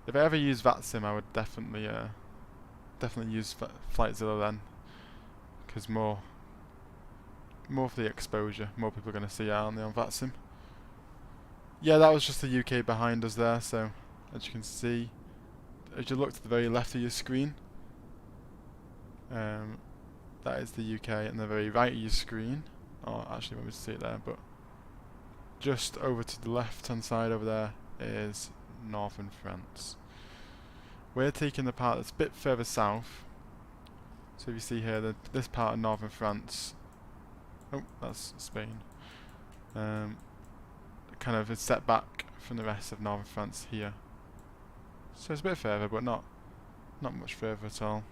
If I ever use VATSIM, I would definitely use Flightzilla then, because more for the exposure. More people are going to see it, aren't they, on VATSIM? Yeah, that was just the UK behind us there. So as you can see, as you look to the very left of your screen, that is the UK, and the very right of your screen, or actually maybe see it there, but just over to the left hand side over there is northern France. We're taking the part that's a bit further south. So if you see here, this part of northern France, oh, that's Spain, kind of is set back from the rest of northern France here. So it's a bit further, but not much further at all.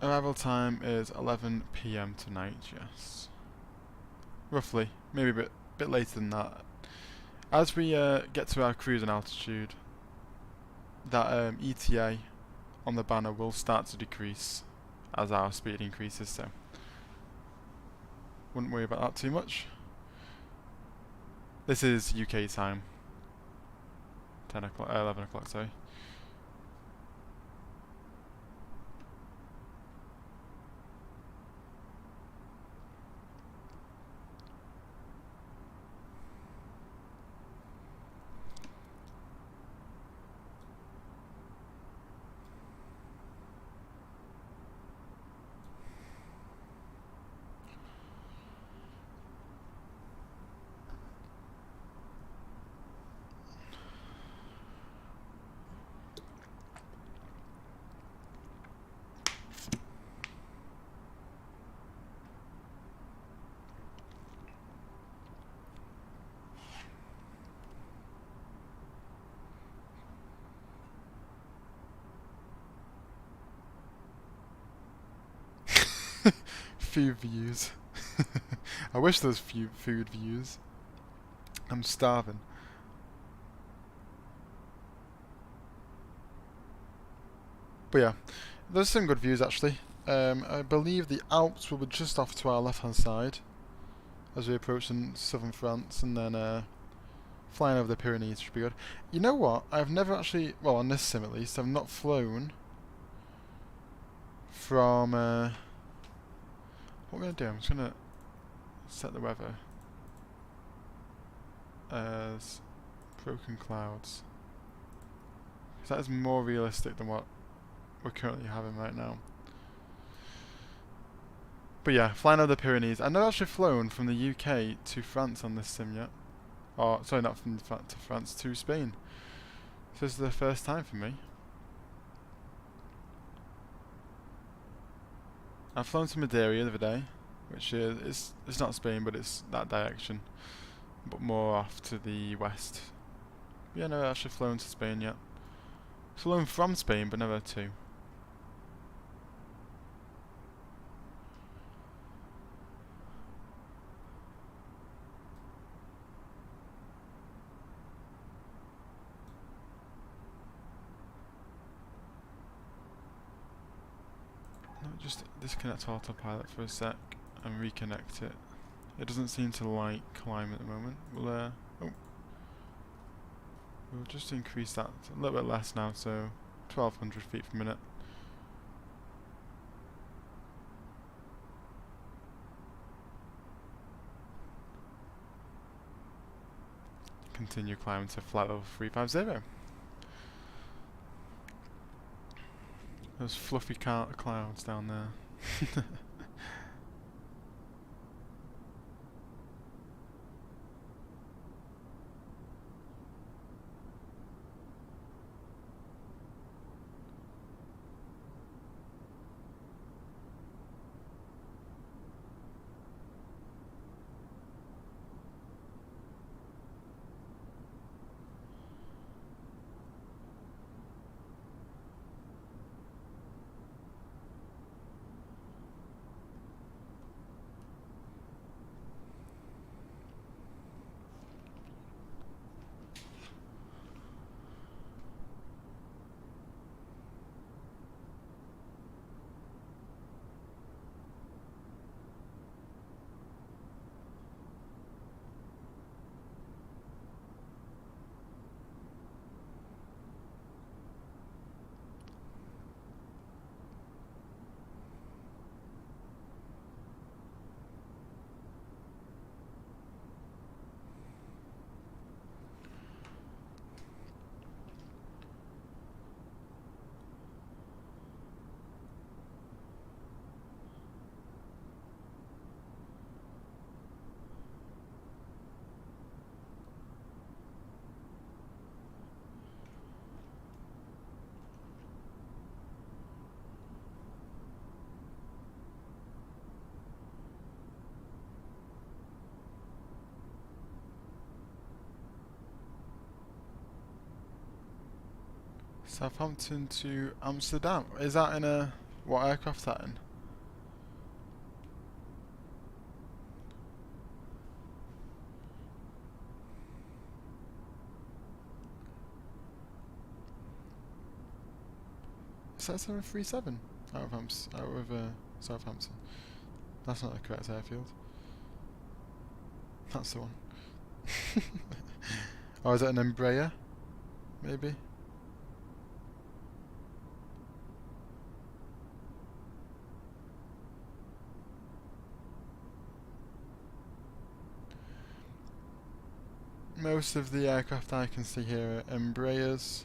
Arrival time is 11 PM tonight, yes. Roughly, maybe a bit later than that. As we get to our cruising altitude, that ETA on the banner will start to decrease as our speed increases, so wouldn't worry about that too much. This is UK time, 11 o'clock, sorry. Food views. I wish there was food views. I'm starving. But yeah, there's some good views actually. I believe the Alps will be just off to our left hand side as we approach in southern France, and then flying over the Pyrenees should be good. You know what? I've never actually, well, on this sim at least, I've not flown from what I'm going to do, I'm just going to set the weather as broken clouds, because that is more realistic than what we're currently having right now. But yeah, flying over the Pyrenees. I've never actually flown from the UK to France on this sim yet. Or, sorry, not from to France, to Spain. So this is the first time for me. I've flown to Madeira the other day, which is, it's not Spain, but it's that direction. but more off to the west. Yeah, never actually flown to Spain yet. Flown from Spain, but never to. No, just disconnect autopilot for a sec and reconnect it. It doesn't seem to like climb at the moment. We'll just increase that a little bit less now, so 1200 feet per minute. Continue climbing to flight level 350. Those fluffy clouds down there. Southampton to Amsterdam. Is that in a... what aircraft's that in? Is that 737 out of Southampton? That's not the correct airfield. That's the one. Or is it an Embraer? Maybe? Most of the aircraft I can see here are Embraers.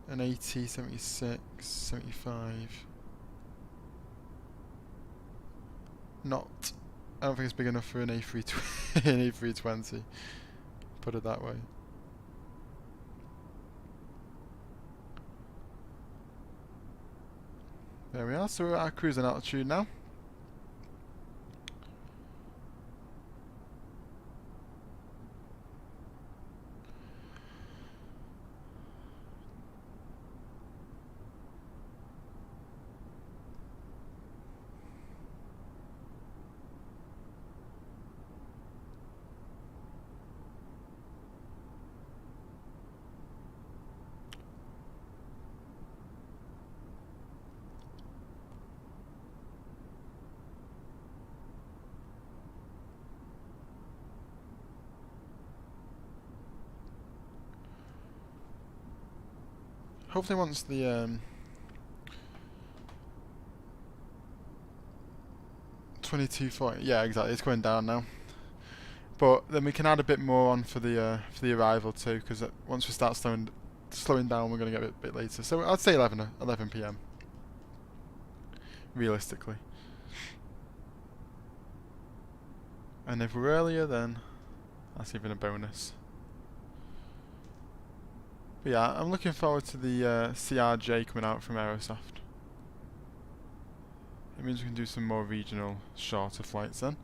An AT-76, 75. Not. I don't think it's big enough for an A320. Put it that way. There we are. So we're at our cruising altitude now. Hopefully once the 2240, yeah, exactly, it's going down now. But then we can add a bit more on for the arrival too, because once we start slowing down, we're going to get a bit later. So I'd say 11 PM, realistically. And if we're earlier, then that's even a bonus. But yeah, I'm looking forward to the CRJ coming out from Aerosoft. It means we can do some more regional, shorter flights then.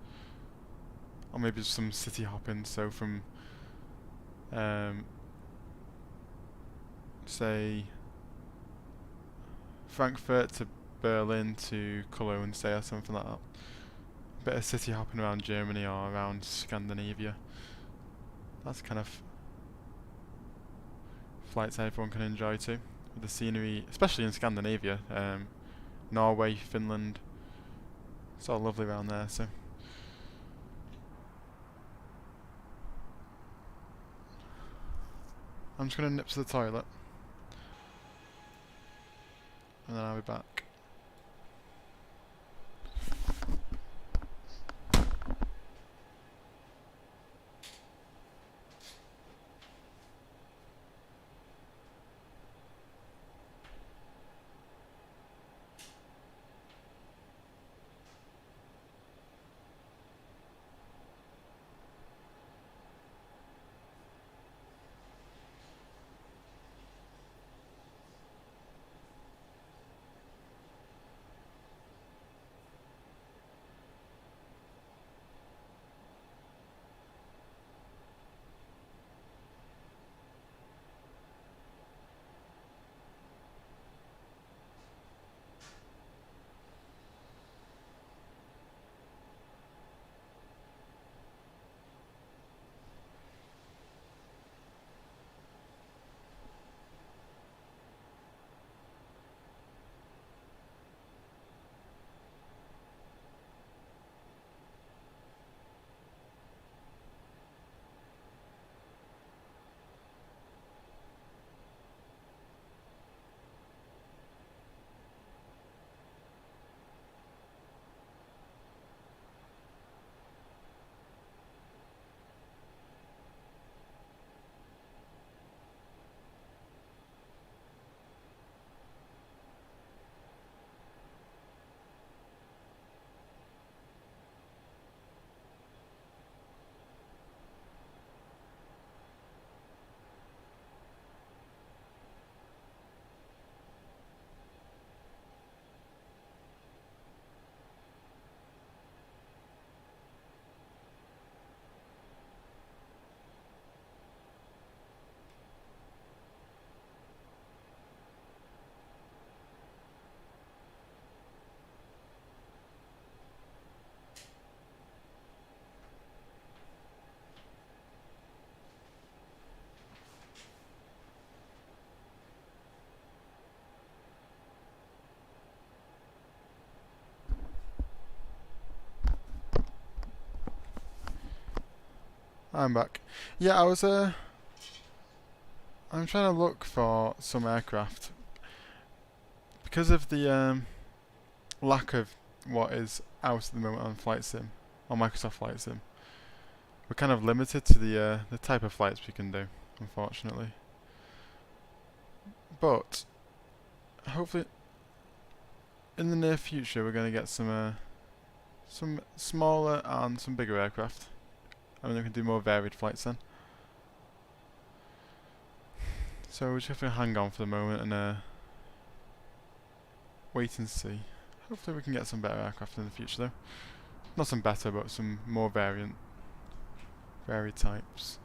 or maybe some city hopping. So from say Frankfurt to Berlin to Cologne, say, or something like that. A bit of city hopping around Germany or around Scandinavia. That's kind of flights everyone can enjoy too. With the scenery, especially in Scandinavia, Norway, Finland. It's all lovely around there. So I'm just gonna nip to the toilet, and then I'll be back. I'm back. Yeah, I'm trying to look for some aircraft because of the lack of what is out at the moment on Flight Sim, on Microsoft Flight Sim. We're kind of limited to the type of flights we can do, unfortunately. But hopefully, in the near future, we're going to get some smaller and some bigger aircraft. I mean, we can do more varied flights then. So we're just have to hang on for the moment and wait and see. Hopefully we can get some better aircraft in the future though. Not some better, but some more varied types.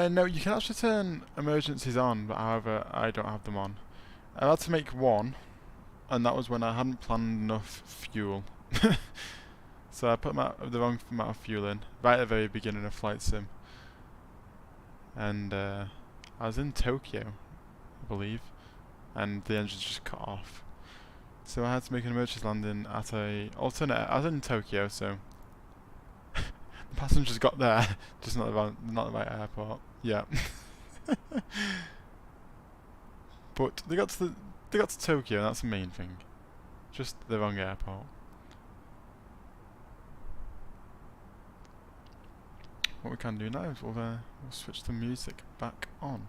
No, you can actually turn emergencies on, but however, I don't have them on. I had to make one, and that was when I hadn't planned enough fuel. So I put the wrong amount of fuel in, right at the very beginning of Flight Sim. And I was in Tokyo, I believe, and the engine just cut off. So I had to make an emergency landing at a alternate. I was in Tokyo, so the passengers got there, just not the right airport. Yeah. But they got to Tokyo, and that's the main thing. Just the wrong airport. What we can do now is we'll switch the music back on.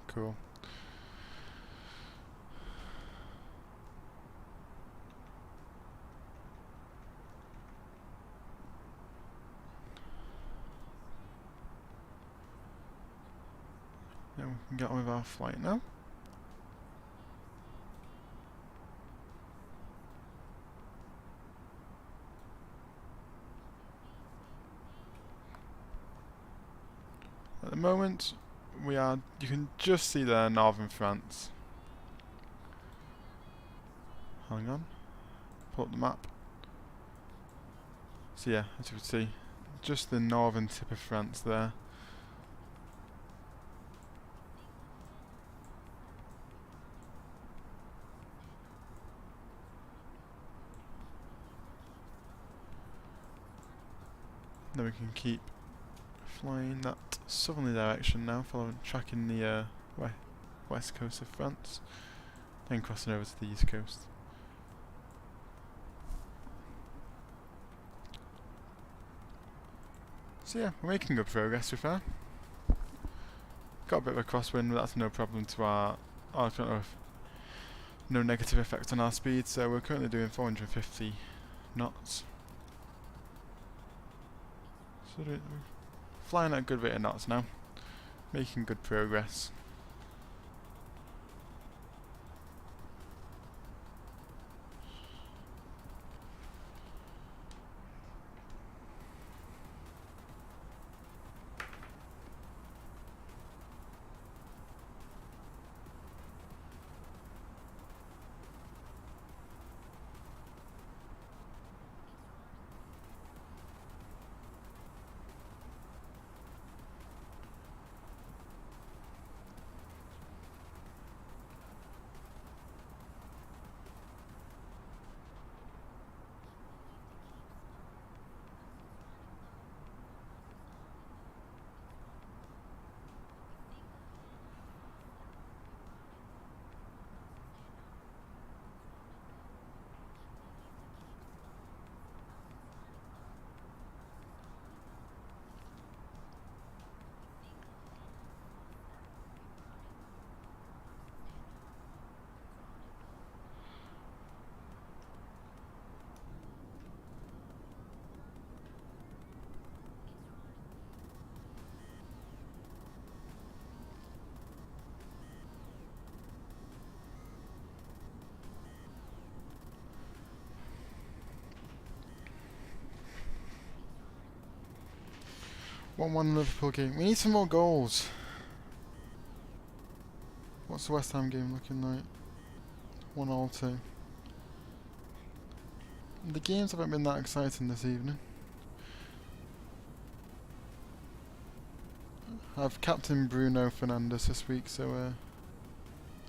Cool. Then we can get on with our flight now. At the moment, you can just see there northern France. Hang on, pull up the map. So yeah, as you can see, just the northern tip of France there. Then we can keep flying that southerly direction now, tracking the west coast of France, then crossing over to the east coast. So yeah, we're making good progress so far. Got a bit of a crosswind, but that's no problem to our, no negative effect on our speed, so we're currently doing 450 knots. So we're flying at a good rate of knots now, making good progress. One Liverpool game. We need some more goals. What's the West Ham game looking like? 1-2. The games haven't been that exciting this evening. I've captained Bruno Fernandes this week, so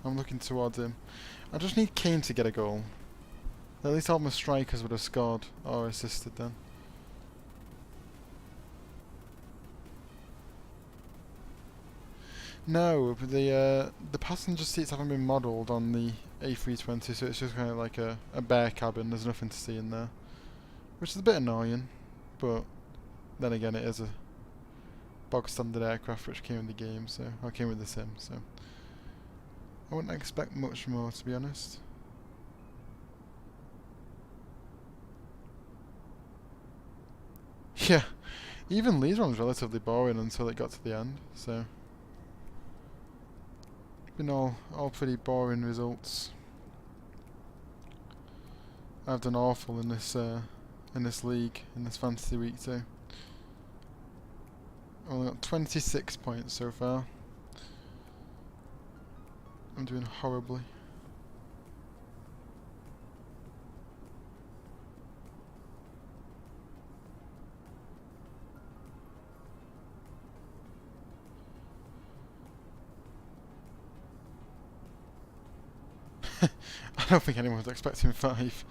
I'm looking towards him. I just need Kane to get a goal. At least all my strikers would have scored or assisted then. No, but the passenger seats haven't been modelled on the A320, so it's just kind of like a bare cabin. There's nothing to see in there, which is a bit annoying. But then again, it is a bog standard aircraft which came with the game, so I came with the sim, so I wouldn't expect much more, to be honest. Yeah, even Lee's one was relatively boring until it got to the end, so. Been all pretty boring results. I've done awful in this league, in this fantasy week too. Only got 26 points so far. I'm doing horribly. I don't think anyone was expecting 5.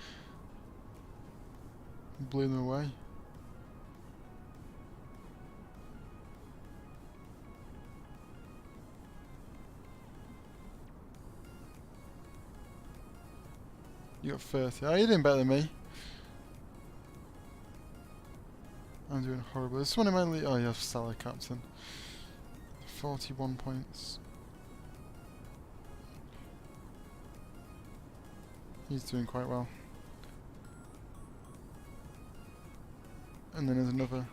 Blew them away. You got 30. Oh, you're doing better than me. I'm doing horrible. This one in my league. Oh, you have Salah captain. 41 points. He's doing quite well. And then there's another.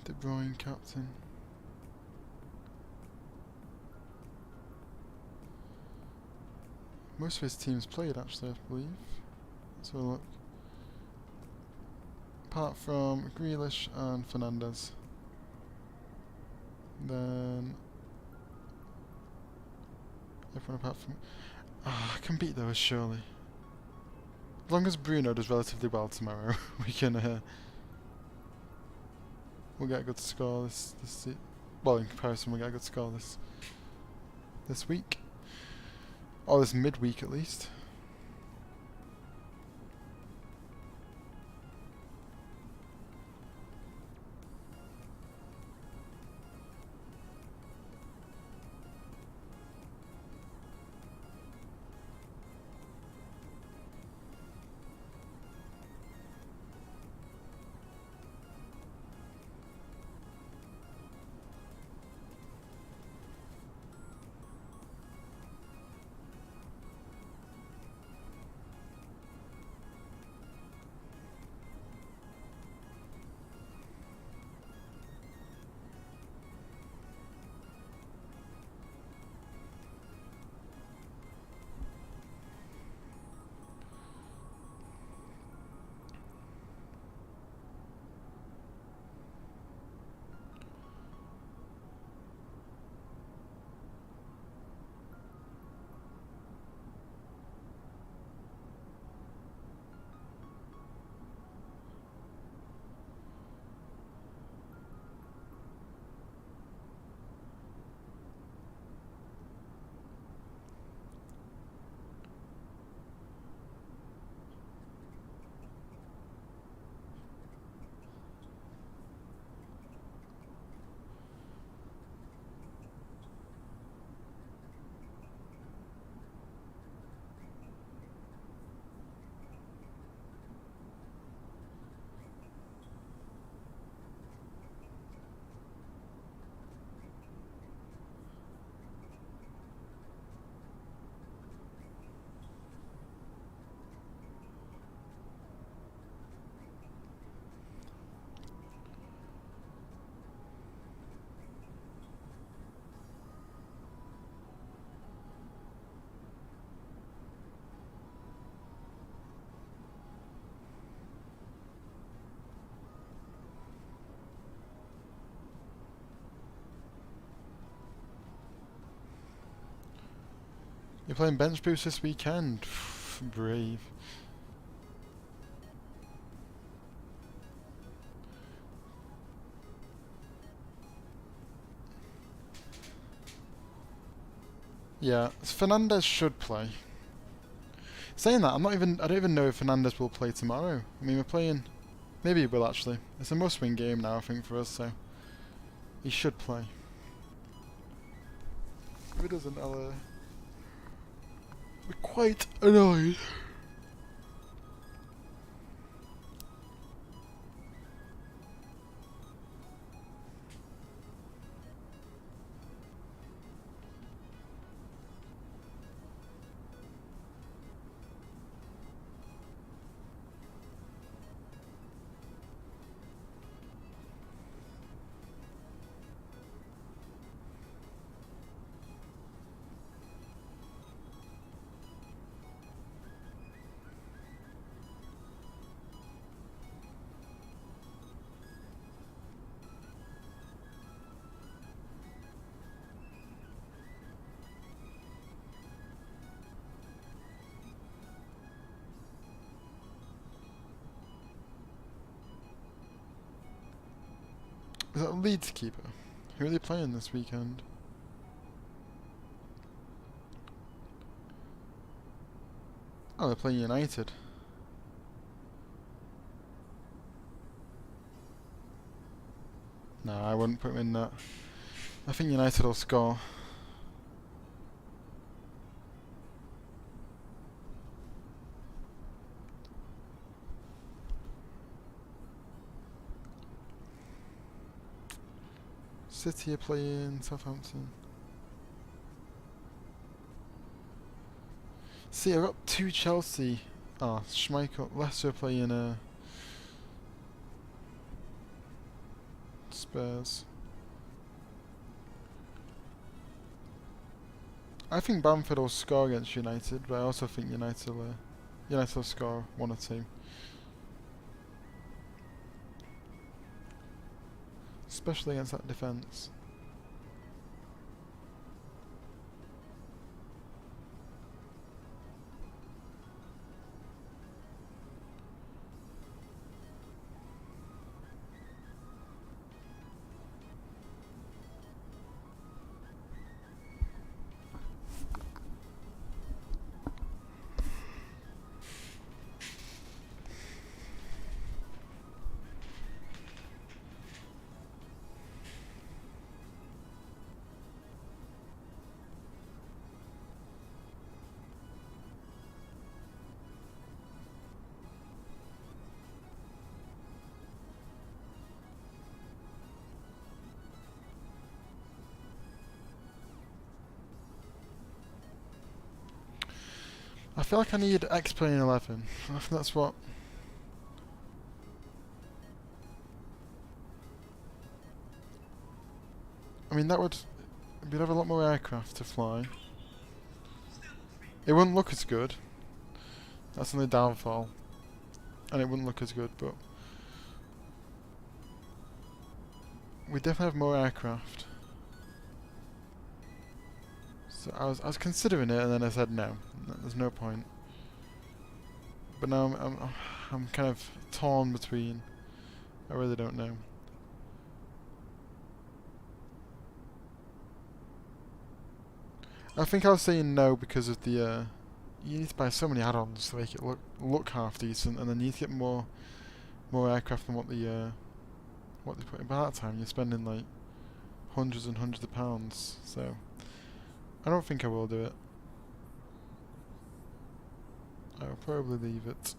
De Bruyne captain. Most of his team's played actually, I believe. Let's have a look. Apart from Grealish and Fernandes. Then everyone apart from... I can beat those surely. As long as Bruno does relatively well tomorrow, we can we'll get a good score this well, in comparison we'll get a good score this week. Or this midweek at least. You're playing bench boost this weekend. Brave. Yeah, Fernandes should play. Saying that, I don't even know if Fernandes will play tomorrow. I mean, we're playing... Maybe he will actually. It's a must-win game now, I think, for us, so... He should play. If he doesn't, I'll be quite annoyed. Is that Leeds keeper? Who are they playing this weekend? Oh, they're playing United. No, I wouldn't put him in that. I think United will score. City are playing Southampton. See, I've got 2 Chelsea. Ah, Schmeichel. Leicester are playing Spurs. I think Bamford will score against United, but I also think United will score 1 or 2. Especially against that defence. I feel like I need X playing 11. I think that's what... I mean, that would... We'd have a lot more aircraft to fly. It wouldn't look as good. That's only downfall. And it wouldn't look as good, but... We definitely have more aircraft. So I was considering it, and then I said no. There's no point. But now I'm kind of torn between. I really don't know. I think I was saying no because of the. You need to buy so many add-ons to make it look half decent, and then you need to get more aircraft than what they put in. By that time, you're spending like hundreds and hundreds of pounds. So. I don't think I will do it. I'll probably leave it.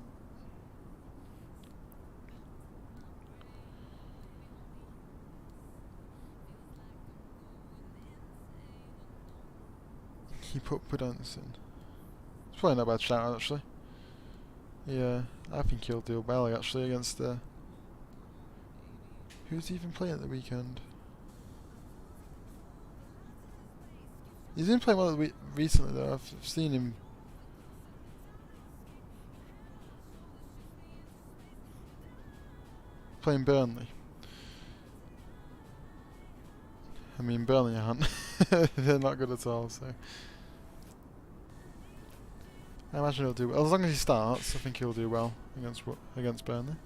Keep up with dancing. It's probably not a bad shout actually. Yeah, I think he'll do well actually against who's he even playing at the weekend? He's been playing well recently though. I've seen him. Playing Burnley. I mean, Burnley aren't. They're not good at all, so. I imagine he'll do well. As long as he starts, I think he'll do well against Burnley.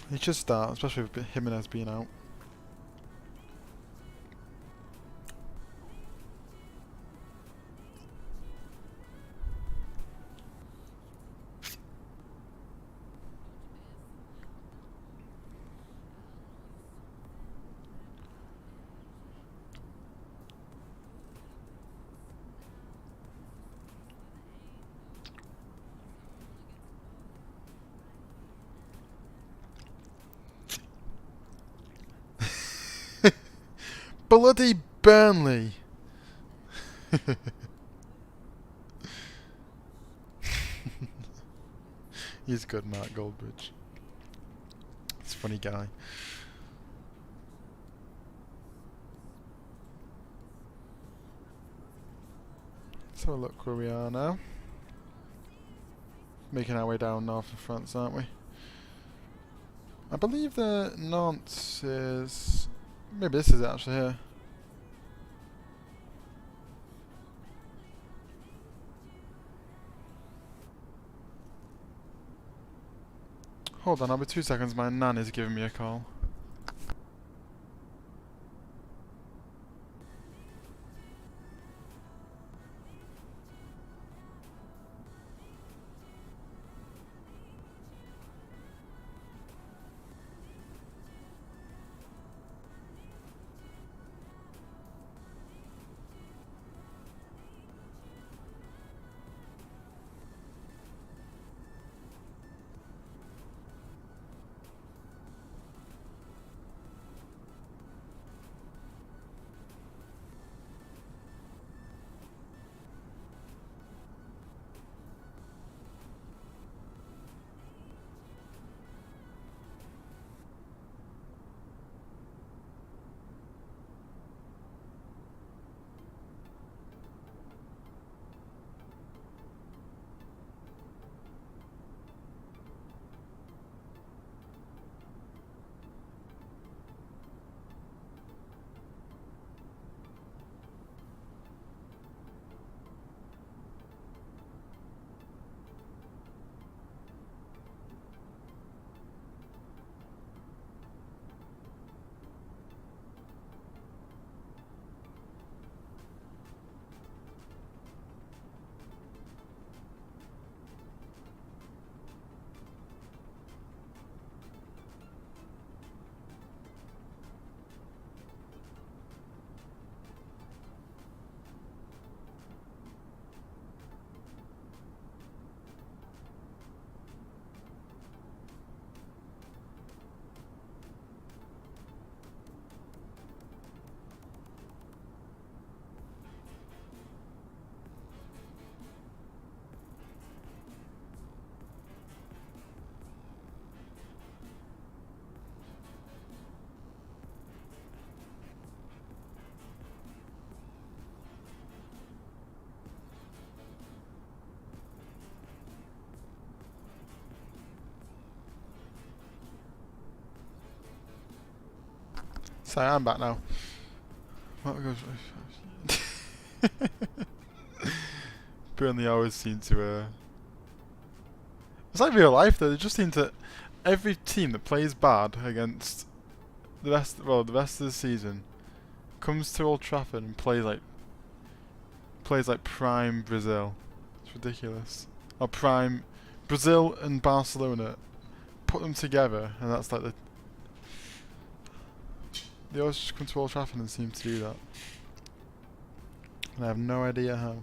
He should start, especially with Jimenez being out. Bloody Burnley! He's good, Mark Goldbridge. He's a funny guy. Let's have a look where we are now. Making our way down north of France, aren't we? I believe the Nantes is... Maybe this is it actually here. Hold on, I'll be 2 seconds. My nan is giving me a call. So I'm back now. What goes? Burnley always seem to. It's like real life though. They just seem to. Every team that plays bad against the rest, well, the rest of the season, comes to Old Trafford and plays like prime Brazil. It's ridiculous. Or prime Brazil and Barcelona. Put them together, and that's like the. They always just come to Old Trafford and seem to do that. And I have no idea how.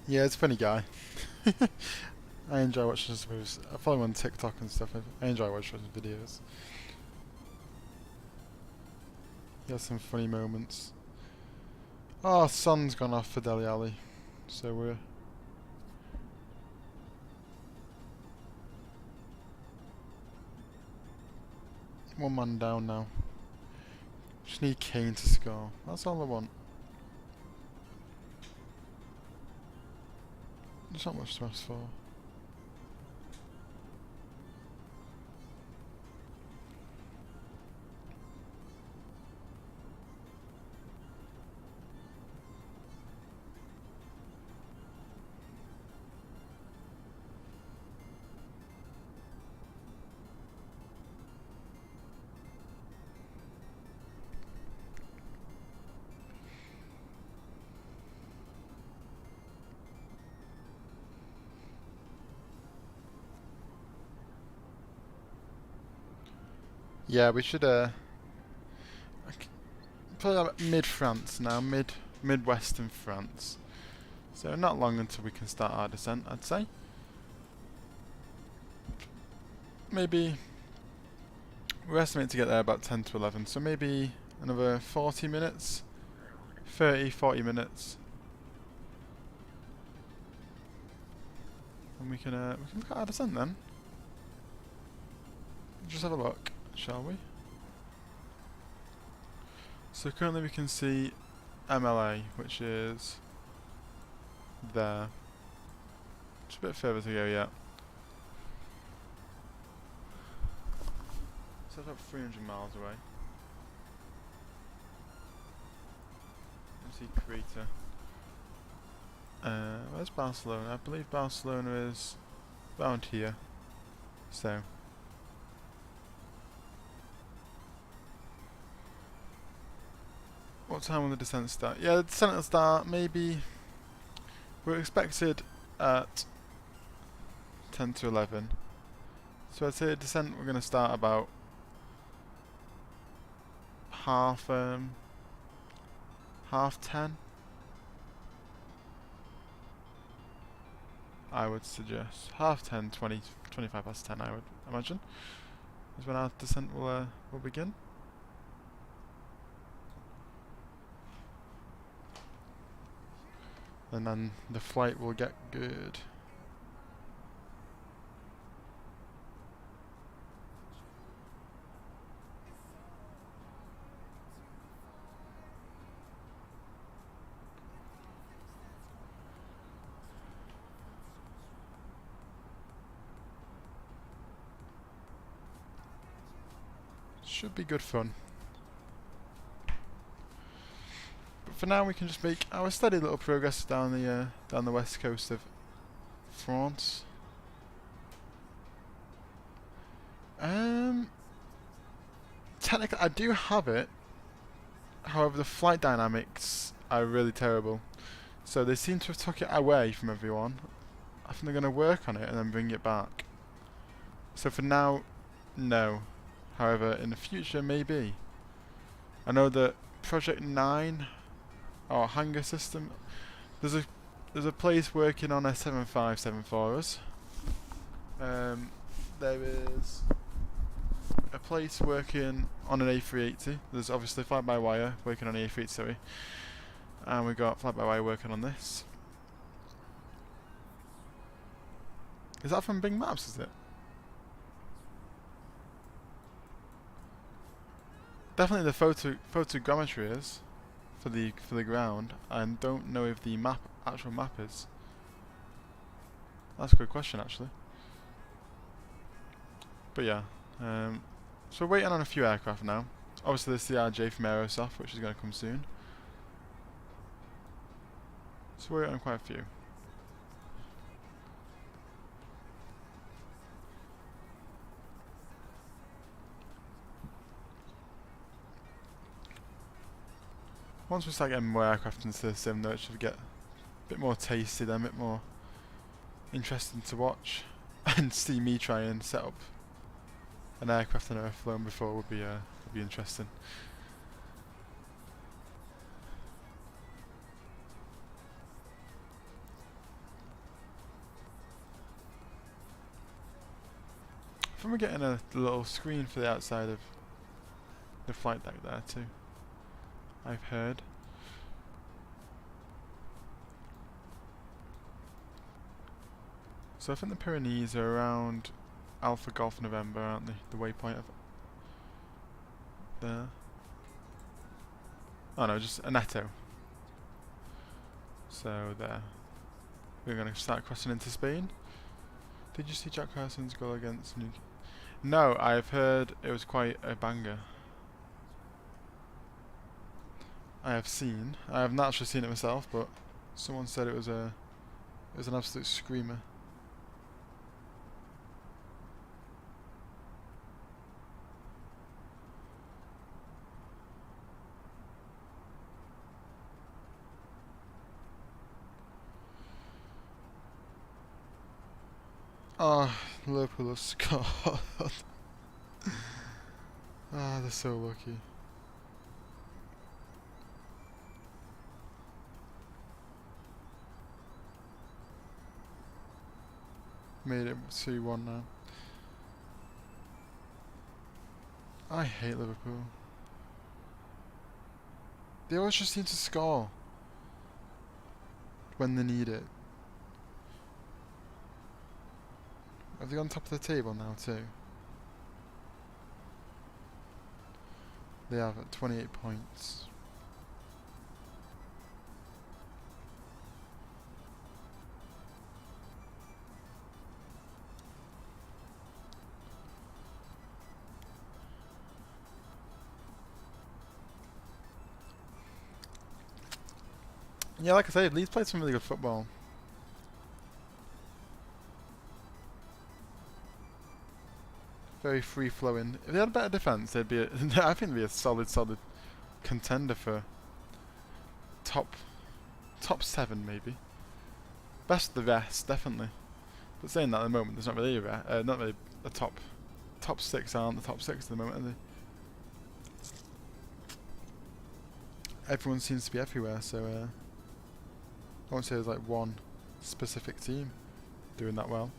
Yeah, it's a funny guy. I enjoy watching his moves. I follow him on TikTok and stuff. I enjoy watching his videos. He has some funny moments. Oh, sun's gone off for Dele Alli. So we're... one man down now. Just need Kane to score. That's all I want. There's not much to ask for. Yeah, we should probably like mid-France now, mid-western France. So not long until we can start our descent, I'd say. Maybe we're estimating to get there about 10 to 11, so maybe another 40 minutes, 40 minutes. And we can look at our descent then. Just have a look, shall we? So currently we can see MLA, which is there. Just a bit further to go yet. So it's about 300 miles away. You see crater. Where's Barcelona? I believe Barcelona is around here. So. What time will the descent start? Yeah, the descent will start maybe. We're expected at 10 to 11. So I'd say the descent we're going to start about half 10. I would suggest half 10, 20, 25 past 10. I would imagine is when our descent will begin. And then the flight will get good. Should be good fun. But for now we can just make our steady little progress down the west coast of France. Technically I do have it, however the flight dynamics are really terrible. So they seem to have took it away from everyone. I think they're going to work on it and then bring it back. So for now, no. However, in the future, maybe. I know that Project 9, our hangar system, there's a place working on a 757 for us. There is a place working on an A380. There's obviously fly-by-wire working on an A380, sorry. And we've got fly-by-wire working on this. Is that from Bing Maps, is it? Definitely the photogrammetry is for the ground. I don't know if the actual map is. That's a good question actually. But yeah, so we're waiting on a few aircraft now. Obviously the CRJ from Aerosoft, which is going to come soon. So we're waiting on quite a few. Once we start getting more aircraft into the sim though, it should get a bit more tasty then, a bit more interesting to watch. And see me try and set up an aircraft I've never flown before would be interesting. I think we're getting a little screen for the outside of the flight deck there too, I've heard. So I think the Pyrenees are around Alpha Golf November, aren't they? The waypoint of there. Oh no, just a Netto. So there. We're going to start crossing into Spain. Did you see Jack Harrison's goal against Newcastle? No, I've heard it was quite a banger. I have not actually seen it myself, but someone said it was an absolute screamer. Ah, Liverpool have scored. Ah, they're so lucky. Made it 2-1 now. I hate Liverpool. They always just seem to score when they need it. Have they gone top of the table now too? They have at 28 points. Yeah, like I said, Leeds played some really good football. Very free flowing. If they had a better defence, they'd be. I think they'd be a solid contender for top 7 maybe. Best of the rest, definitely. But saying that at the moment, there's not really not really a top 6 aren't the top 6 at the moment, are they? Everyone seems to be everywhere, so I won't say there's like one specific team doing that well.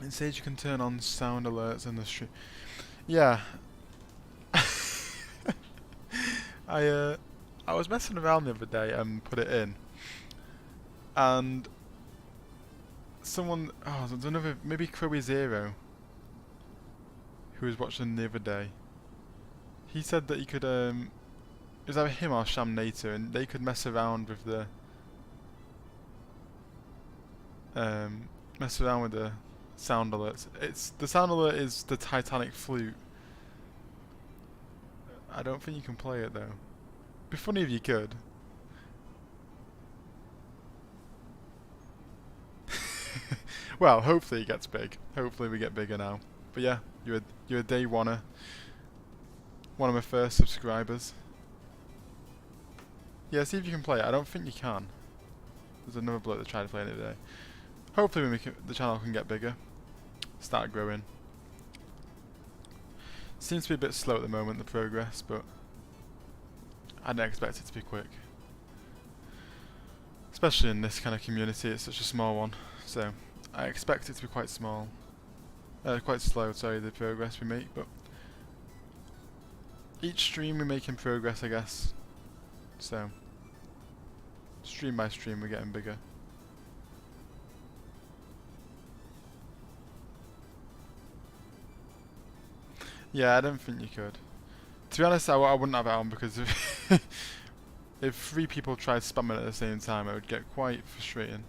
It says you can turn on sound alerts in the stream. Yeah. I was messing around the other day and put it in, and someone, there's another, maybe Crowy Zero, who was watching the other day. He said that he could, it was either him or Sham Nato, and they could mess around with the, sound alerts. The sound alert is the Titanic flute. I don't think you can play it though. It'd be funny if you could. Well, hopefully it gets big. Hopefully we get bigger now. But yeah, you're a day oneer. One of my first subscribers. Yeah, see if you can play it. I don't think you can. There's another bloke that tried to play it today. Hopefully the channel can get bigger. Start growing. Seems to be a bit slow at the moment, the progress, but I didn't expect it to be quick. Especially in this kind of community, it's such a small one. So I expect it to be quite small. Quite slow, sorry, the progress we make, but each stream we're making progress, I guess. So stream by stream we're getting bigger. Yeah, I don't think you could. To be honest, I wouldn't have it on because if 3 people tried spamming it at the same time, it would get quite frustrating.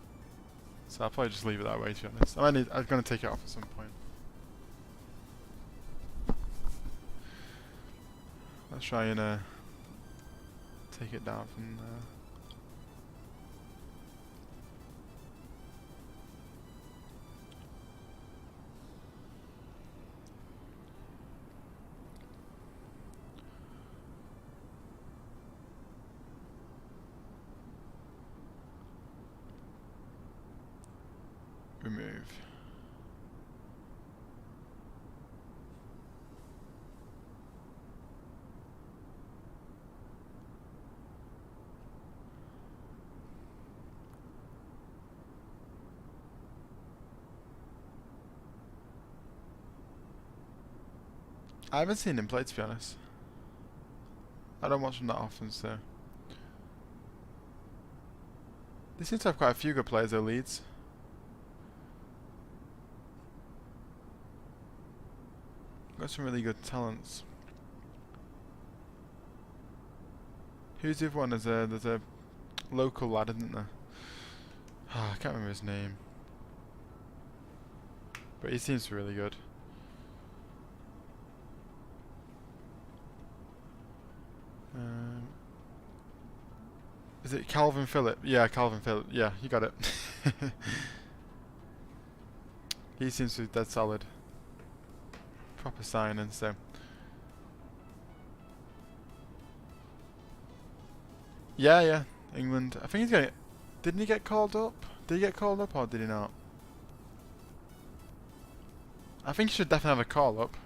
So I'll probably just leave it that way, to be honest. I'm going to take it off at some point. Let's try and take it down from there. Remove. I haven't seen him play, to be honest. I don't watch him that often, so. They seem to have quite a few good players, though, Leeds. Got some really good talents. Who's the other one? There's a local lad, isn't there? I can't remember his name. But he seems to be really good. Is it Calvin Phillip? Yeah, Calvin Phillip. Yeah, you got it. He seems to be dead solid. Proper signing, so. Yeah, England. I think he's going. Didn't he get called up? Did he get called up or did he not? I think he should definitely have a call up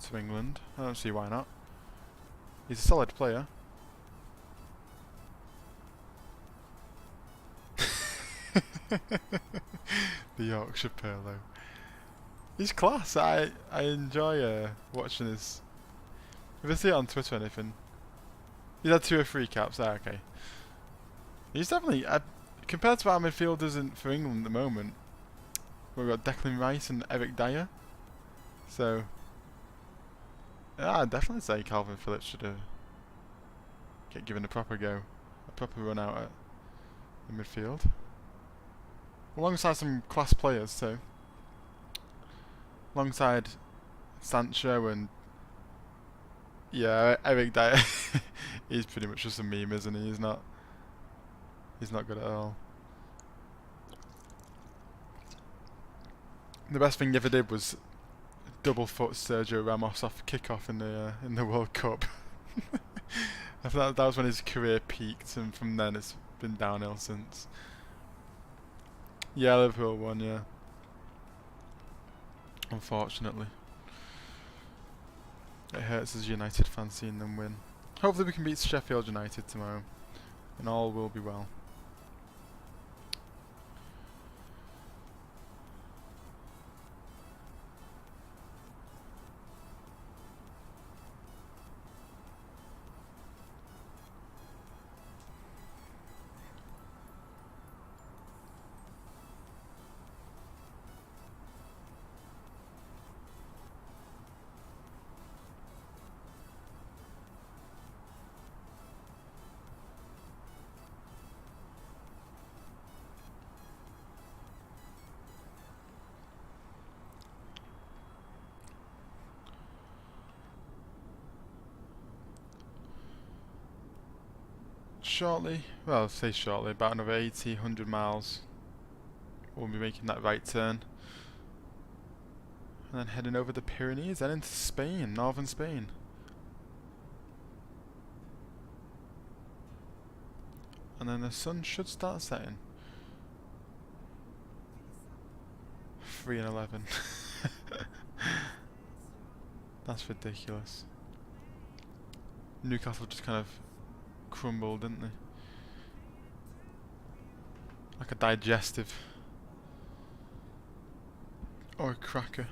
to England. I don't see why not. He's a solid player. The Yorkshire Perlo. He's class. I enjoy watching his. If I see it on Twitter or anything, he's had 2 or 3 caps. Okay. He's definitely compared to our midfielders for England at the moment. We've got Declan Rice and Eggd-Leal. So yeah, I'd definitely say Calvin Phillips should get given a proper go, a proper run out at the midfield, alongside some class players too. Alongside Sancho and yeah, Eggd-Leal. He's pretty much just a meme, isn't he? He's not good at all. The best thing he ever did was double foot Sergio Ramos off kickoff in the World Cup. I thought that was when his career peaked, and from then it's been downhill since. Yeah, Liverpool won, yeah. Unfortunately. It hurts as a United fan seeing them win. Hopefully we can beat Sheffield United tomorrow, and all will be well. Shortly, well, say shortly, about another 80, 100 miles, we'll be making that right turn. And then heading over the Pyrenees, then into Spain, northern Spain. And then the sun should start setting. 3 and 11. That's ridiculous. Newcastle just kind of crumbled, didn't they? Like a digestive. Or a cracker.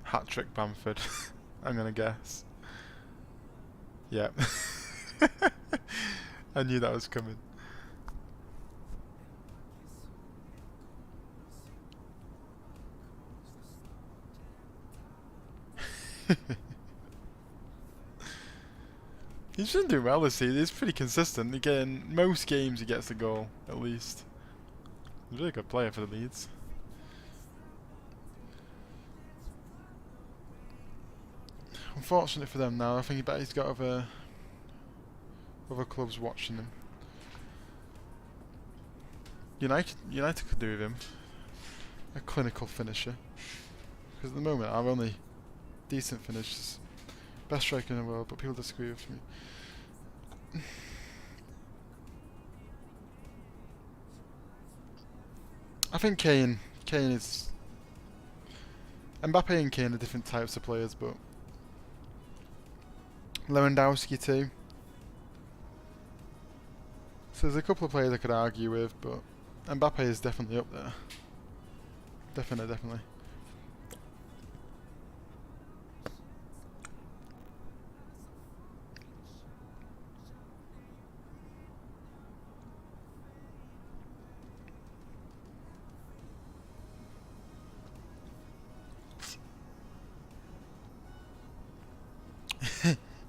Hat-trick Bamford, I'm gonna guess. Yep. I knew that was coming. He's been doing well this season. He's pretty consistent. Again, most games he gets the goal, at least. He's a really good player for the Leeds. Unfortunate for them now. I think he's got other clubs watching him. United could do with him a clinical finisher, because at the moment our only decent finish is best striker in the world, but people disagree with me. I think Kane is Mbappe and Kane are different types of players, but Lewandowski too. So there's a couple of players I could argue with, but Mbappe is definitely up there. Definitely.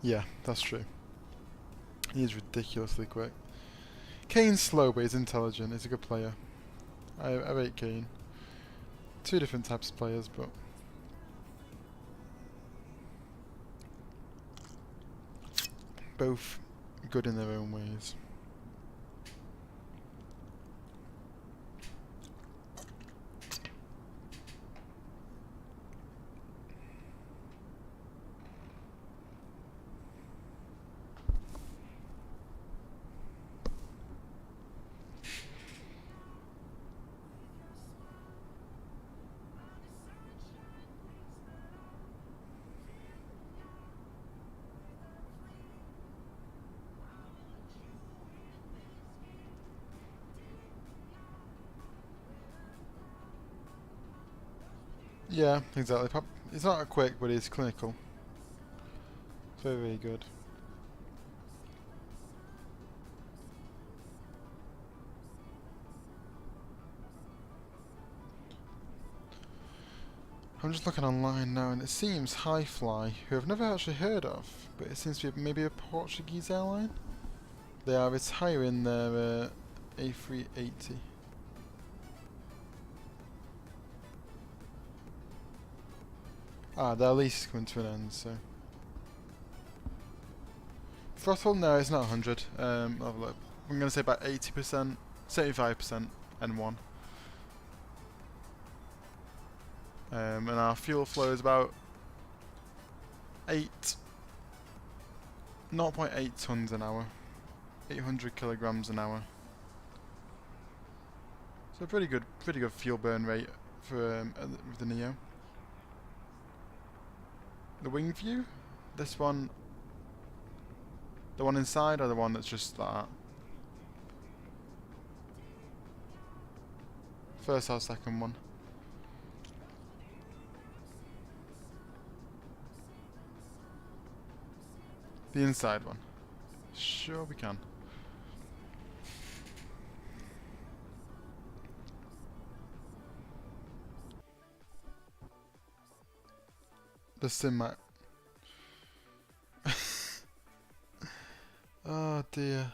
Yeah, that's true. He is ridiculously quick. Kane's slow, but he's intelligent. He's a good player. I rate Kane. Two different types of players, but both good in their own ways. Yeah, exactly. He's not a quick, but he's clinical. Very, very good. I'm just looking online now, and it seems Highfly, who I've never actually heard of, but it seems to be maybe a Portuguese airline. They are retiring their A380. Ah, their lease is coming to an end, so. Throttle? No, it's not 100. I'll have a look. I'm going to say about 80%, 75% N1. And our fuel flow is about 0.8 tons an hour. 800 kilograms an hour. So pretty good fuel burn rate for with the Neo. The wing view? This one, the one inside, or the one that's just like that? First or second one? The inside one? Sure we can. The sim map. Oh dear.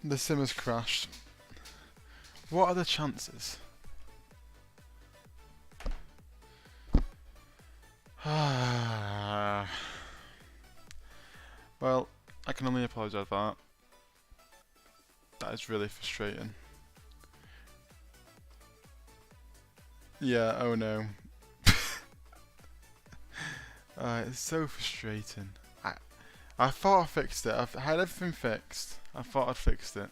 The sim has crashed. What are the chances? Well, I can only apologise for that. That is really frustrating. Yeah, oh no. It's so frustrating. I thought I fixed it. I had everything fixed. I thought I'd fixed it.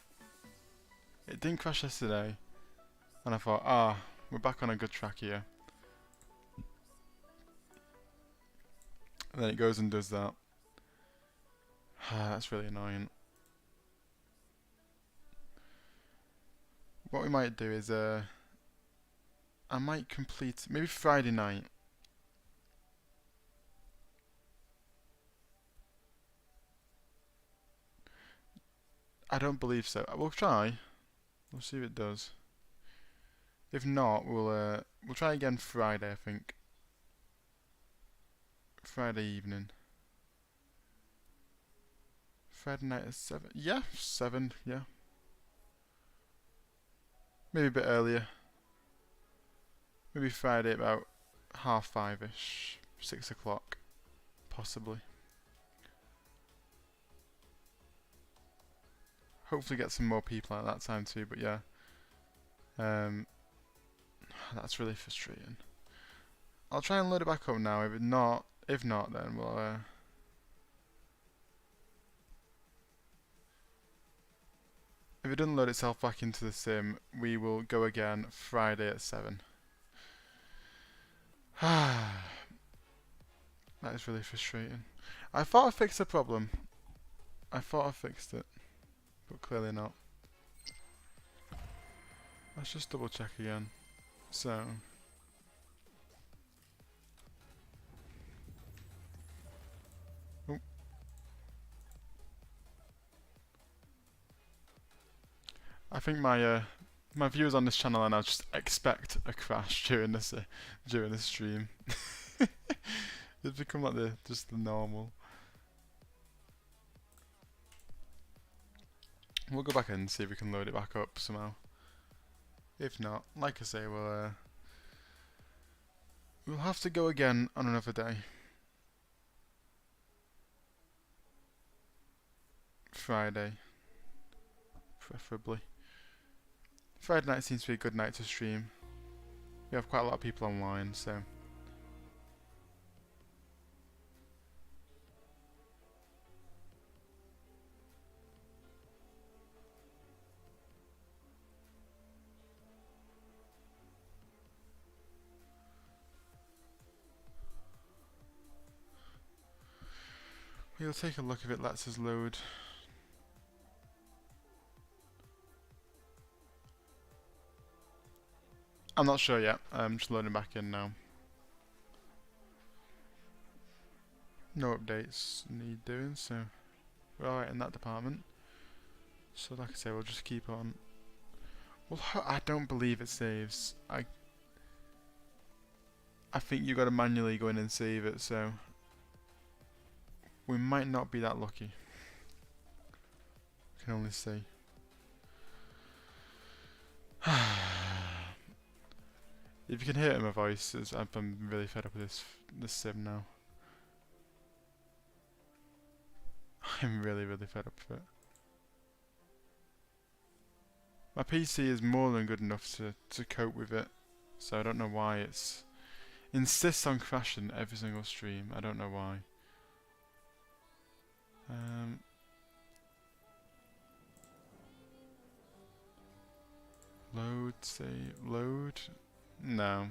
It didn't crash yesterday. And I thought, we're back on a good track here. And then it goes and does that. That's really annoying. What we might do is, I might complete, maybe Friday night. I don't believe so. We'll try. We'll see if it does. If not, we'll try again Friday, I think. Friday evening. Friday night at 7. Yeah, 7, yeah. Maybe a bit earlier. Maybe Friday about 5:30ish. 6 o'clock. Possibly. Hopefully get some more people at that time too, but yeah. That's really frustrating. I'll try and load it back up now. If not, then we'll if it doesn't load itself back into the sim, we will go again Friday at 7. That is really frustrating. I thought I fixed the problem. I thought I fixed it, but clearly not. Let's just double check again. So. Oh. I think my viewers on this channel are now just expect a crash during this stream. It's become like the just the normal. We'll go back in and see if we can load it back up somehow. If not, like I say, we'll have to go again on another day. Friday, preferably. Friday night seems to be a good night to stream. We have quite a lot of people online, so. We'll take a look if it lets us load. I'm not sure yet. I'm just loading back in now. No updates need doing, so we're alright in that department. So like I say, we'll just keep on. Well, I don't believe it saves. I think you got to manually go in and save it, so we might not be that lucky. I can only see. If you can hear it in my voice, I'm really fed up with this sim now. I'm really fed up with it. My PC is more than good enough to cope with it, so I don't know why it's insists on crashing every single stream. I don't know why. Load, save, load. No.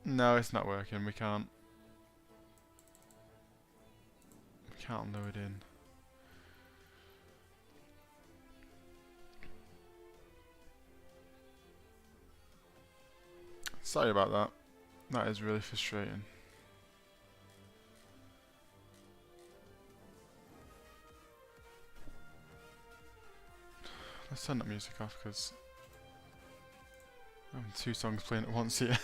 No, it's not working. We can't load in. Sorry about that. That is really frustrating. Let's turn that music off because I'm having 2 songs playing at once here.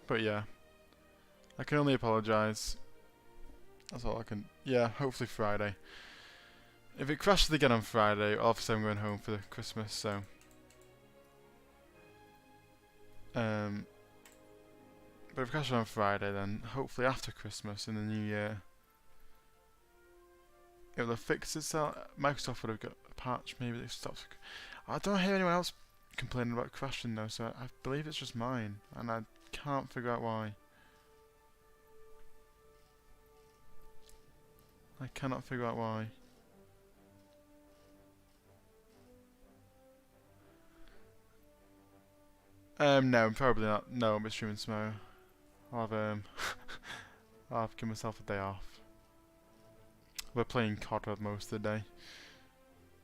But yeah, I can only apologise. That's all I can. Yeah, hopefully Friday. If it crashes again on Friday, obviously I'm going home for Christmas, so. But if it crashes on Friday, then hopefully after Christmas in the new year, it will have fixed itself. Microsoft would have got a patch, maybe they've stopped. I don't hear anyone else complaining about crashing though, so I believe it's just mine, and I can't figure out why. I cannot figure out why. No, probably not. No, I'll be streaming tomorrow. I'll have I'll have to give myself a day off. We're playing COD most of the day.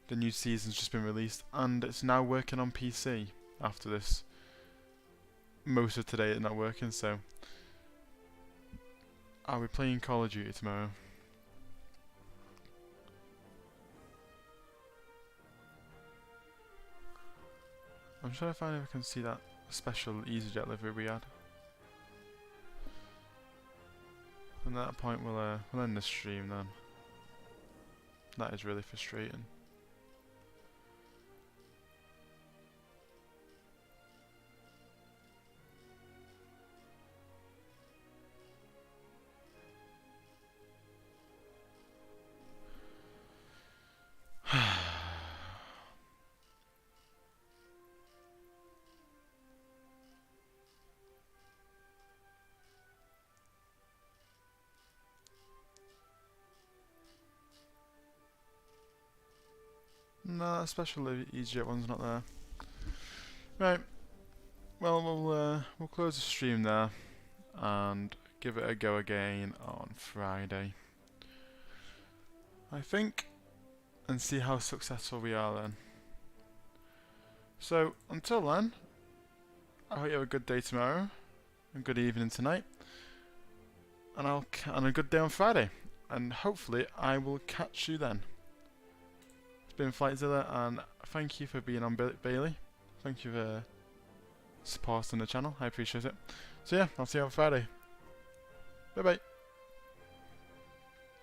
The new season's just been released, and it's now working on PC after this. Most of today it's not working, so I'll be playing Call of Duty tomorrow. I'm trying to find if I can see that special EasyJet livery we had. And at that point we'll end the stream then. That is really frustrating. No, that special EasyJet one's not there. Right. Well, we'll close the stream there and give it a go again on Friday, I think, and see how successful we are then. So until then, I hope you have a good day tomorrow, a good evening tonight, and and a good day on Friday. And hopefully I will catch you then. been Flightzilla, and thank you for being on, Bailey. Thank you for supporting the channel. I appreciate it. So yeah, I'll see you on Friday. Bye bye.